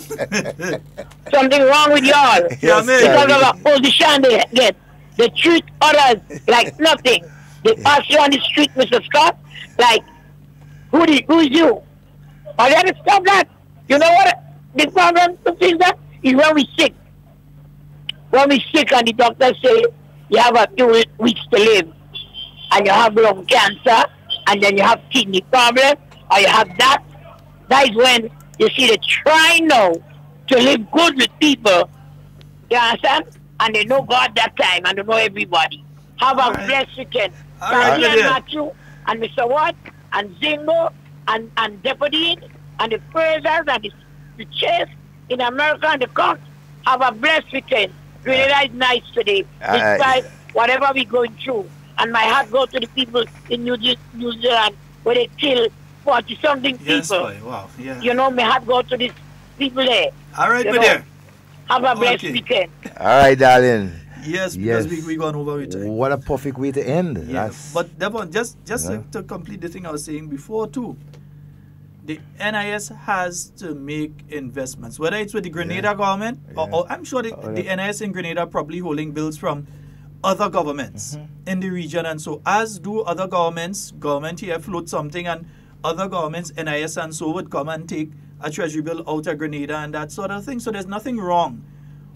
Something wrong with y'all. Yes, because of the position they get. They treat others like nothing. They pass you on the street, Mr. Scott, like, who is you? All that stuff that, you know what? The problem to fix that is when we sick. When we sick and the doctor say, you have a few weeks to live, and you have lung cancer, and then you have kidney problem, or you have that. That is when you see they try now to live good with people. You understand? And they know God that time, and they know everybody. Have a blessed weekend. And Matthew, and Mr. Watt, and Zingo, and Deputy, and the praisers, and the chase in America, and the court. Have a blessed weekend. Grenada is nice today, despite whatever we're going through. And my heart goes to the people in New Zealand where they kill 40-something people. Yes, boy. Wow. Yeah. You know, my heart goes to these people there. All right, my dear. Have a blessed weekend. All right, darling. Yes, because we gone over with time. What a perfect way to end. Yeah. But Devon, just to complete the thing I was saying before too, the NIS has to make investments, whether it's with the Grenada government, or I'm sure the NIS in Grenada are probably holding bills from other governments in the region, and so as do other governments. Government here float something, and other governments, NIS and so, would come and take a treasury bill out of Grenada and that sort of thing. So there's nothing wrong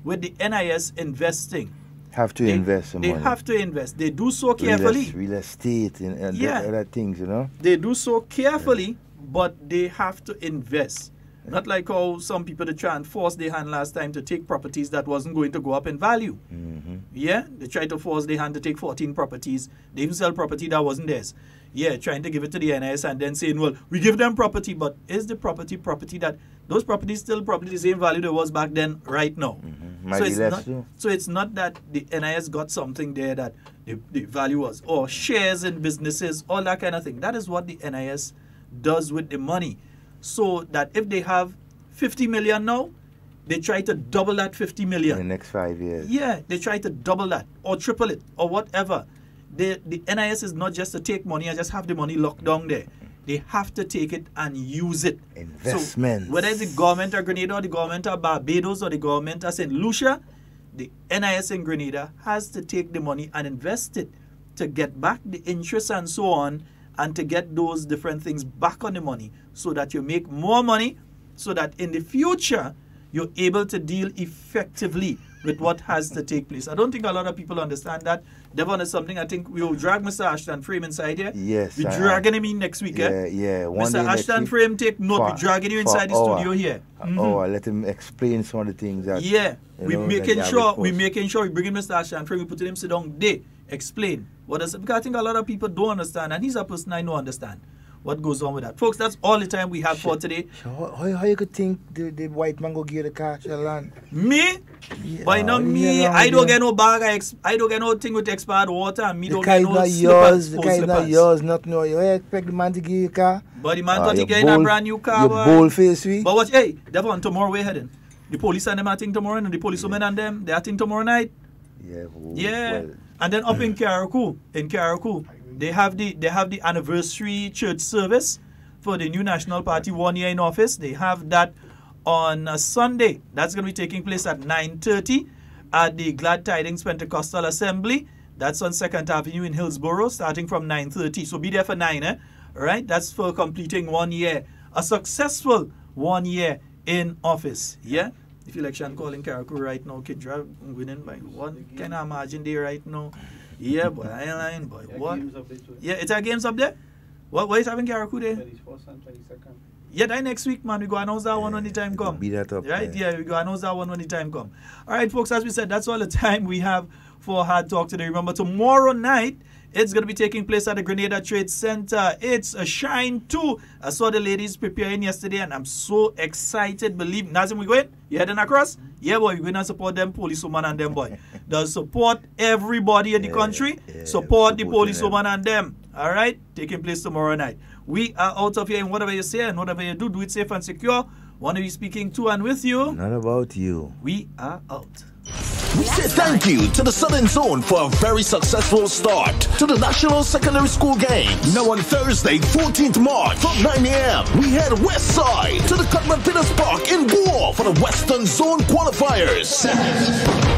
with the NIS investing. Have to invest some money. They have to invest. They do so carefully. Real estate and other things, you know. They do so carefully, but they have to invest. Not like how some people they try and force their hand last time to take properties that wasn't going to go up in value. Yeah, they tried to force their hand to take 14 properties. They even sell property that wasn't theirs. Yeah, trying to give it to the NIS and then saying, well, we give them property, but is the property that those properties still probably the same value that was back then right now? So it's not that the NIS got something there that the value was, or shares in businesses, all that kind of thing. That is what the NIS does with the money. So that if they have 50 million now, they try to double that 50 million. In the next 5 years. Yeah, they try to double that or triple it or whatever. The NIS is not just to take money and just have the money locked down there. They have to take it and use it. Investments. So whether it's the government of Grenada or the government of Barbados or the government of St. Lucia, the NIS in Grenada has to take the money and invest it to get back the interest and so on, and to get those different things back on the money so that you make more money, so that in the future you're able to deal effectively with what has to take place. I don't think a lot of people understand that. Devon is something I think we will drag Mr. Ashton Frame inside here. Yes. We're dragging him in next week. Yeah. Mr. Ashton Frame, take note. We're dragging you inside the studio here. Oh, let him explain some of the things that. Yeah. We're making sure we bring in Mr. Ashton Frame, we put him sit down there, explain what is it. Because I think a lot of people don't understand, and he's a person I know understand what goes on with that. Folks, that's all the time we have for today. How you could think the white man go give the car to land? Me? Yeah, why not me? I don't get no bag. I don't get no thing with expired water, and me don't get no slippers. The car is not yours, not no. You expect the man to give you a car? But the man thought he get a brand new car. You bold face, we. But watch, hey, Devon, tomorrow we're heading. The police and them are thing tomorrow, and the policewomen and them, they are thing tomorrow night. Yeah. Well. And then up in Carriacou, they have the anniversary church service for the new National Party 1 year in office. They have that on Sunday. That's going to be taking place at 9:30 at the Glad Tidings Pentecostal Assembly. That's on 2nd Avenue in Hillsborough, starting from 9:30. So be there for 9, All right? That's for completing 1 year, a successful 1 year in office. Yeah? If election call in Carriacou right now, kid drive winning by one kind of margin there right now. Yeah, boy, I ain't lying, boy. What? Yeah, it's our games up there? What is having Carriacou there? 21st and 22nd. Yeah, that next week, man. We go announce that one when the time come. Be that up. Right? Yeah, we go announce that one when the time come. All right, folks, as we said, that's all the time we have for Hard Talk today. Remember, tomorrow night, it's going to be taking place at the Grenada Trade Center. It's a Shine 2. I saw the ladies preparing yesterday, and I'm so excited. Believe Nazim, we going? You heading across? Yeah, boy, we're going to support them policewoman and them, boy. They'll support everybody in the country. Support the policewoman and them. All right? Taking place tomorrow night. We are out of here, and whatever you say and whatever you do it safe and secure. Want to be speaking to and with you. Not about you. We are out. We say thank you to the Southern Zone for a very successful start to the National Secondary School Games. Now on Thursday, 14th March from 9 a.m., we head west side to the Cutman Peters Park in Boer for the Western Zone qualifiers.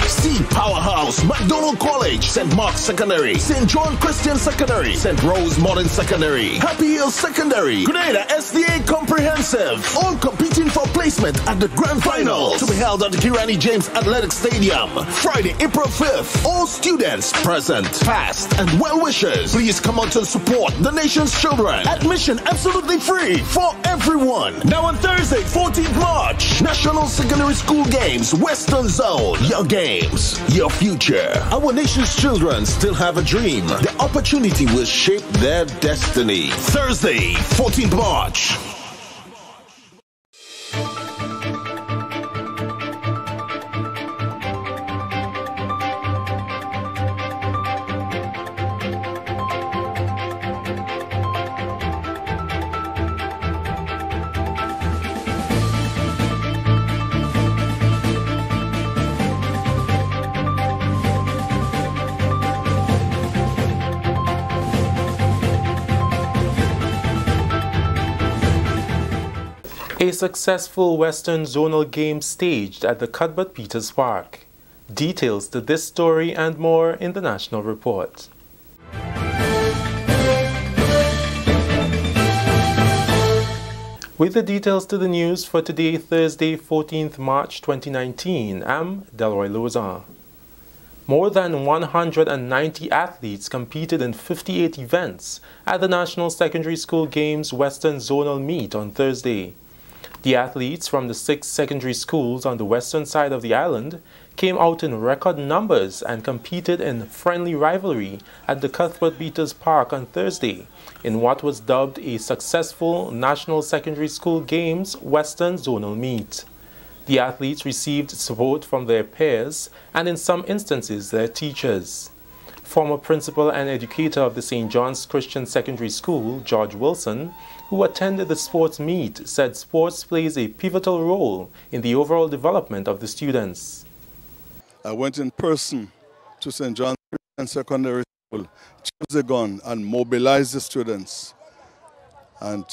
See Powerhouse, McDonald College, St. Mark's Secondary, St. John Christian Secondary, St. Rose Modern Secondary, Happy Hill Secondary, Grenada SDA Comprehensive, all competing for placement at the Grand Finals to be held at the Kirani James Athletic Stadium. Friday, April 5th. All students present, past, and well-wishers, please come out to support the nation's children. Admission absolutely free for everyone. Now on Thursday, 14th March, National Secondary School Games, Western Zone. Your games, your future. Our nation's children still have a dream. The opportunity will shape their destiny. Thursday, 14th March. A successful Western Zonal game staged at the Cuthbert Peters Park. Details to this story and more in the National Report. With the details to the news for today, Thursday, 14th March 2019, I'm Delroy Lozan. More than 190 athletes competed in 58 events at the National Secondary School Games Western Zonal Meet on Thursday. The athletes from the 6 secondary schools on the western side of the island came out in record numbers and competed in friendly rivalry at the Cuthbert Beaters Park on Thursday in what was dubbed a successful National Secondary School Games Western Zonal Meet. The athletes received support from their peers and in some instances their teachers. Former principal and educator of the St. John's Christian Secondary School, George Wilson, who attended the sports meet, said sports plays a pivotal role in the overall development of the students. I went in person to St. John's Christian Secondary School, chose a gun and mobilized the students. And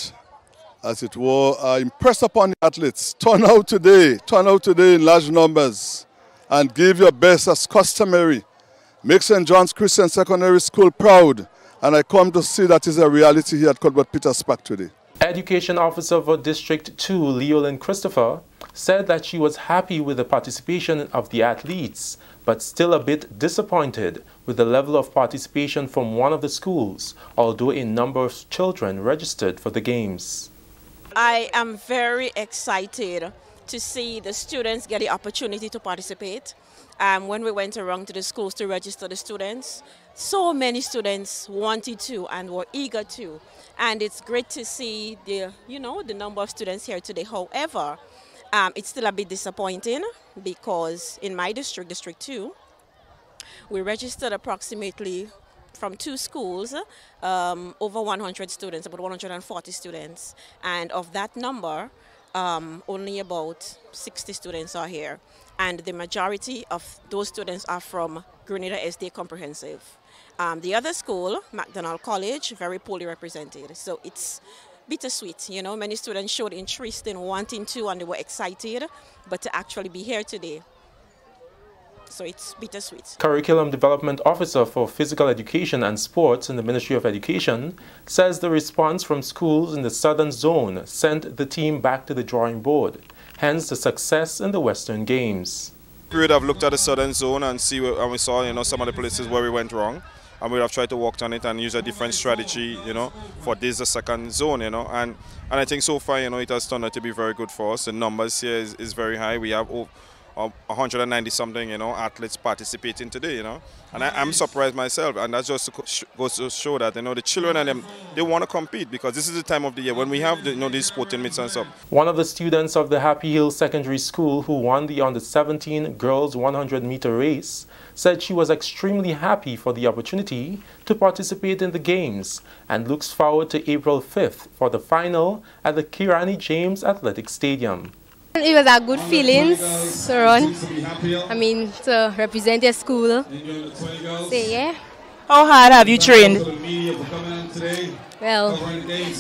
as it were, I impressed upon the athletes, turn out today in large numbers and give your best as customary. Make St. John's Christian Secondary School proud, and I come to see that is a reality here at Cuthbert Peters Park today. Education Officer for District 2, Leolyn Christopher, said that she was happy with the participation of the athletes, but still a bit disappointed with the level of participation from one of the schools, although a number of children registered for the games. I am very excited to see the students get the opportunity to participate. When we went around to the schools to register the students, so many students wanted to and were eager to. And it's great to see the number of students here today. However, it's still a bit disappointing because in my district, District 2, we registered approximately from 2 schools, over 100 students, about 140 students. And of that number, only about 60 students are here. And the majority of those students are from Grenada SD Comprehensive. The other school, McDonald College, very poorly represented. So it's bittersweet. Many students showed interest in wanting to and they were excited, but to actually be here today. So it's bittersweet. Curriculum Development Officer for Physical Education and Sports in the Ministry of Education says the response from schools in the southern zone sent the team back to the drawing board, hence the success in the Western Games. We would have looked at the southern zone and we saw some of the places where we went wrong, and we would have tried to work on it and use a different strategy, for this the second zone, and I think so far, it has turned out to be very good for us. The numbers here is very high. We have 190 something athletes participating today, and I'm surprised myself, and that just goes to show that the children and them, they want to compete because this is the time of the year when we have these sporting meets and stuff. One of the students of the Happy Hill Secondary School who won the under-17 girls 100-meter race said she was extremely happy for the opportunity to participate in the games and looks forward to April 5th for the final at the Kirani James Athletic Stadium. It was a good feeling to run, to represent your school. So, yeah. How hard have you trained? Well,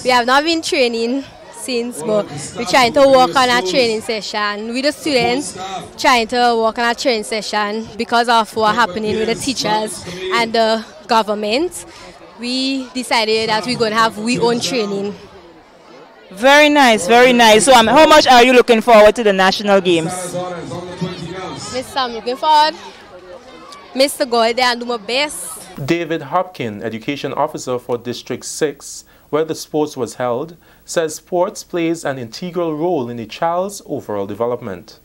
we have not been training since, but we're trying to work on our training session with the students, trying to work on our training session because of what's happening with the teachers and the government. We decided that we're going to have our own training. Very nice, very nice. So how much are you looking forward to the national games? I'm looking forward. Mr. Go there and do my best. David Hopkin, Education Officer for District 6, where the sports was held, says sports plays an integral role in a child's overall development.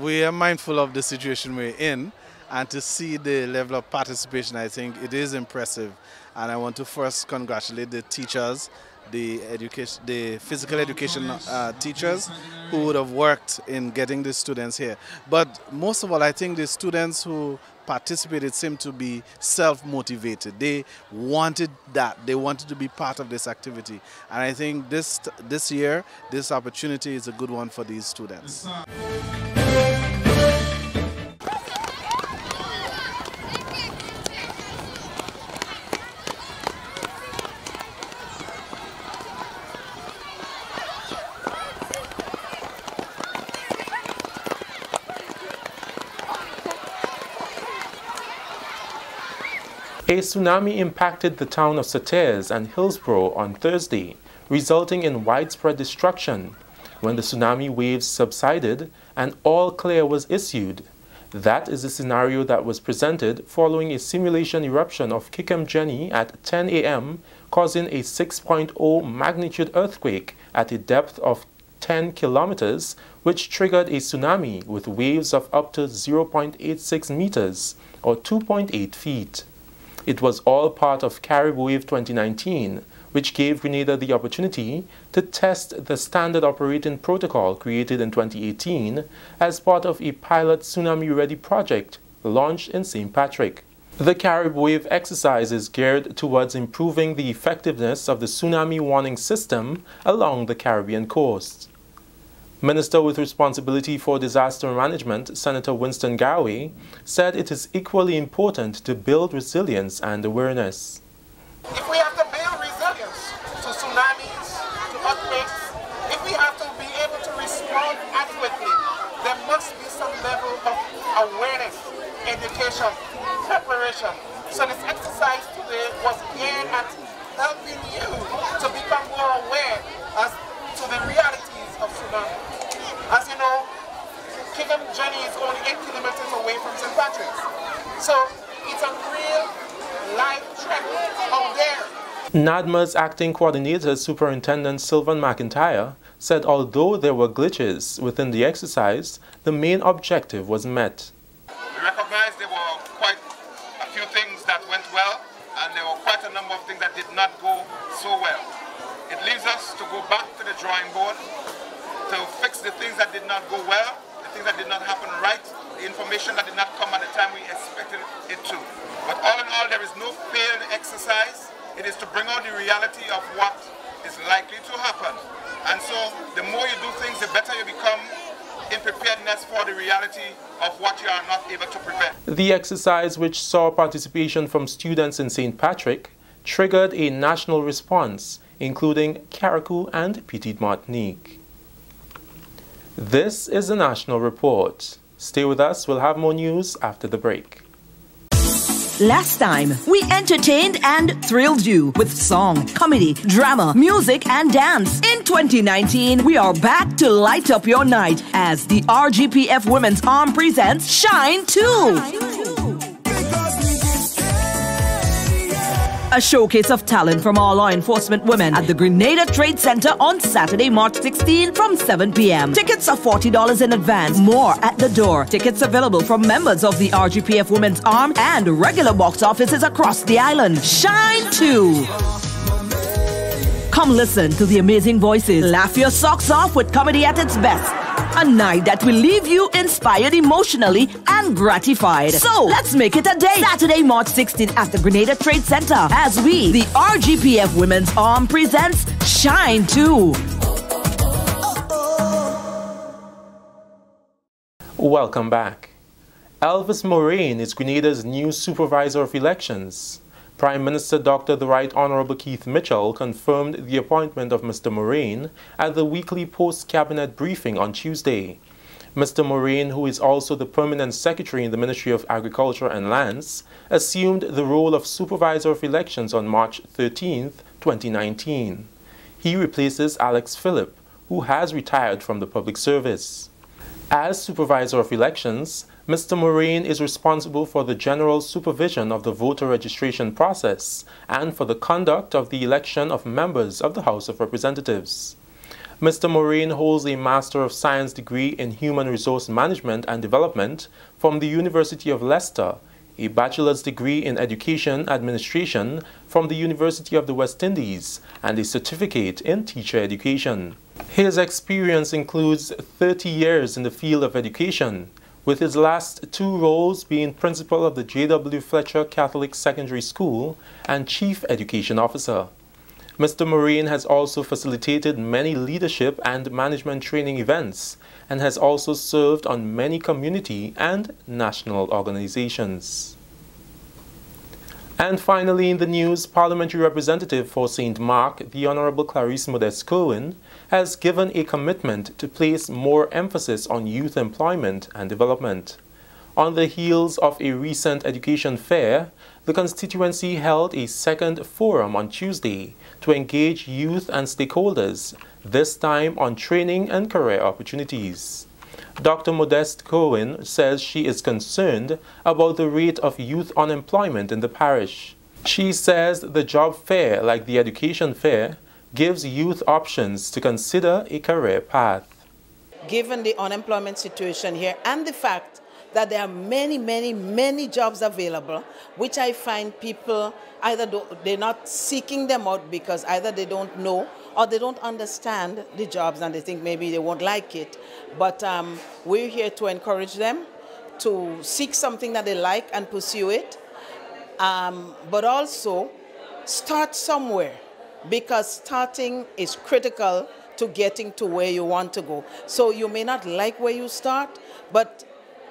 We are mindful of the situation we're in, and to see the level of participation, I think it is impressive. And I want to first congratulate the teachers, the physical education teachers who would have worked in getting the students here. But most of all, I think the students who participated seemed to be self-motivated. They wanted that. They wanted to be part of this activity. And I think this year, this opportunity is a good one for these students. A tsunami impacted the town of Sauters and Hillsborough on Thursday, resulting in widespread destruction. When the tsunami waves subsided, an all clear was issued. That is the scenario that was presented following a simulation eruption of Kikem Jenny at 10 a.m., causing a 6.0 magnitude earthquake at a depth of 10 kilometers, which triggered a tsunami with waves of up to 0.86 meters or 2.8 feet. It was all part of Carriacou Wave 2019, which gave Grenada the opportunity to test the standard operating protocol created in 2018 as part of a pilot tsunami-ready project launched in St. Patrick. The Carriacou Wave exercise is geared towards improving the effectiveness of the tsunami warning system along the Caribbean coast. Minister with responsibility for disaster management, Senator Winston Garwe, said it is equally important to build resilience and awareness. If we have to build resilience to tsunamis, to earthquakes, if we have to be able to respond adequately, there must be some level of awareness, education, preparation. So this exercise today was geared at helping you to become more aware as to the realities of tsunami. As you know, Kingdom Journey is only 8 kilometers away from St. Patrick's. So it's a real live trek out there. NADMA's acting coordinator, Superintendent Sylvan McIntyre, said although there were glitches within the exercise, the main objective was met. We recognize there were quite a few things that went well, and there were quite a number of things that did not go so well. It leaves us to go back to the drawing board, to fix the things that did not go well, the things that did not happen right, the information that did not come at the time we expected it to. But all in all, there is no failed exercise. It is to bring out the reality of what is likely to happen. And so the more you do things, the better you become in preparedness for the reality of what you are not able to prevent. The exercise, which saw participation from students in St. Patrick, triggered a national response, including Carriacou and Petite Martinique. This is the National Report. Stay with us, we'll have more news after the break. Last time, we entertained and thrilled you with song, comedy, drama, music, and dance. In 2019, we are back to light up your night as the RGPF Women's Arm presents Shine 2. A showcase of talent from our law enforcement women at the Grenada Trade Center on Saturday, March 16 from 7 p.m. Tickets are $40 in advance. More at the door. Tickets available from members of the RGPF Women's Arm and regular box offices across the island. Shine 2. Come listen to the amazing voices. Laugh your socks off with comedy at its best. A night that will leave you inspired emotionally and gratified. So, let's make it a day. Saturday, March 16th at the Grenada Trade Center as we, the RGPF Women's Arm, presents Shine 2. Welcome back. Elvis Moraine is Grenada's new Supervisor of Elections. Prime Minister Dr. the Right Honorable Keith Mitchell confirmed the appointment of Mr. Moraine at the weekly post-cabinet briefing on Tuesday. Mr. Moraine, who is also the Permanent Secretary in the Ministry of Agriculture and Lands, assumed the role of Supervisor of Elections on March 13, 2019. He replaces Alex Phillip, who has retired from the public service. As Supervisor of Elections, Mr. Moraine is responsible for the general supervision of the voter registration process and for the conduct of the election of members of the House of Representatives. Mr. Moraine holds a Master of Science degree in Human Resource Management and Development from the University of Leicester, a bachelor's degree in Education Administration from the University of the West Indies, and a certificate in Teacher Education. His experience includes 30 years in the field of education, with his last two roles being principal of the J.W. Fletcher Catholic Secondary School and Chief Education Officer. Mr. Moraine has also facilitated many leadership and management training events and has also served on many community and national organizations. And finally in the news, Parliamentary Representative for St. Mark, the Honorable Clarice Modeste-Kerwin, has given a commitment to place more emphasis on youth employment and development. On the heels of a recent education fair, the constituency held a second forum on Tuesday to engage youth and stakeholders, this time on training and career opportunities. Dr. Modeste-Kerwin says she is concerned about the rate of youth unemployment in the parish. She says the job fair, like the education fair, gives youth options to consider a career path. Given the unemployment situation here and the fact that there are many jobs available, which I find people either they're not seeking them out because either they don't know or they don't understand the jobs and they think maybe they won't like it. But we're here to encourage them to seek something that they like and pursue it, but also start somewhere, because starting is critical to getting to where you want to go. So you may not like where you start, but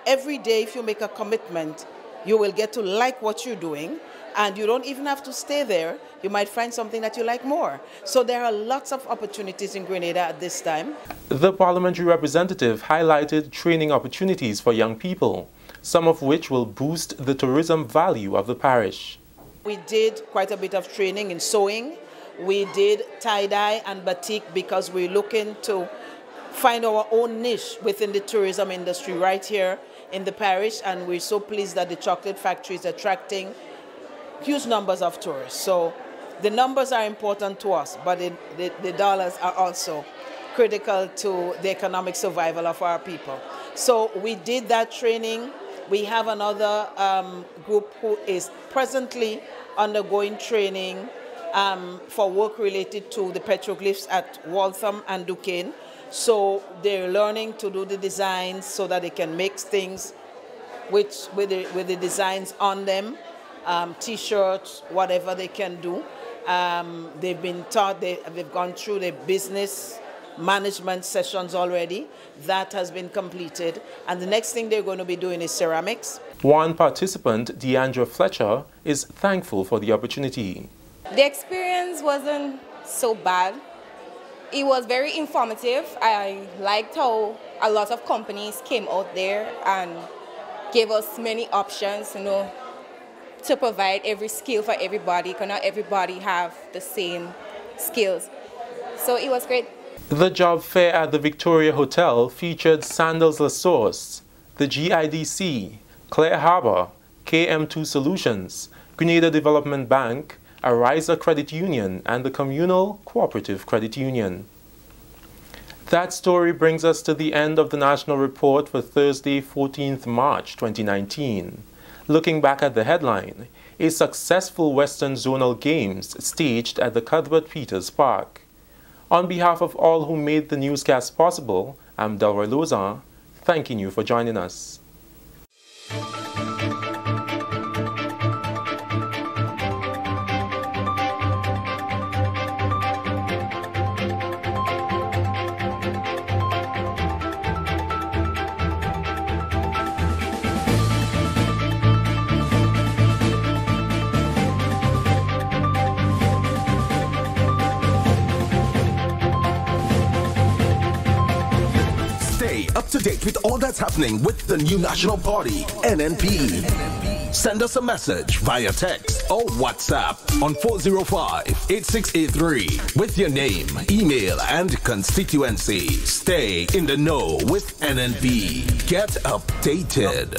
every day if you make a commitment, you will get to like what you're doing, and you don't even have to stay there. You might find something that you like more. So there are lots of opportunities in Grenada at this time. The parliamentary representative highlighted training opportunities for young people, some of which will boost the tourism value of the parish. We did quite a bit of training in sewing. We did tie-dye and batik because we're looking to find our own niche within the tourism industry right here in the parish, and we're so pleased that the chocolate factory is attracting huge numbers of tourists. So the numbers are important to us, but the dollars are also critical to the economic survival of our people. So we did that training. We have another group who is presently undergoing training for work related to the petroglyphs at Waltham and Duquesne. So they're learning to do the designs so that they can make things with the designs on them, T-shirts, whatever they can do. They've been taught, they've gone through the business management sessions already. That has been completed. And the next thing they're going to be doing is ceramics. One participant, Deandra Fletcher, is thankful for the opportunity. The experience wasn't so bad. It was very informative. I liked how a lot of companies came out there and gave us many options, to provide every skill for everybody, because not everybody have the same skills. So it was great. The job fair at the Victoria Hotel featured Sandals La Source, the GIDC, Clare Harbour, KM2 Solutions, Grenada Development Bank, Ariza Credit Union, and the Communal Cooperative Credit Union. That story brings us to the end of the National Report for Thursday, 14th March 2019. Looking back at the headline, a successful Western Zonal Games staged at the Cuthbert Peters Park. On behalf of all who made the newscast possible, I'm Delroy Lozan, thanking you for joining us. Up to date with all that's happening with the new national party, NNP. Send us a message via text or WhatsApp on 405-8683 with your name, email, and constituency. Stay in the know with NNP. Get updated.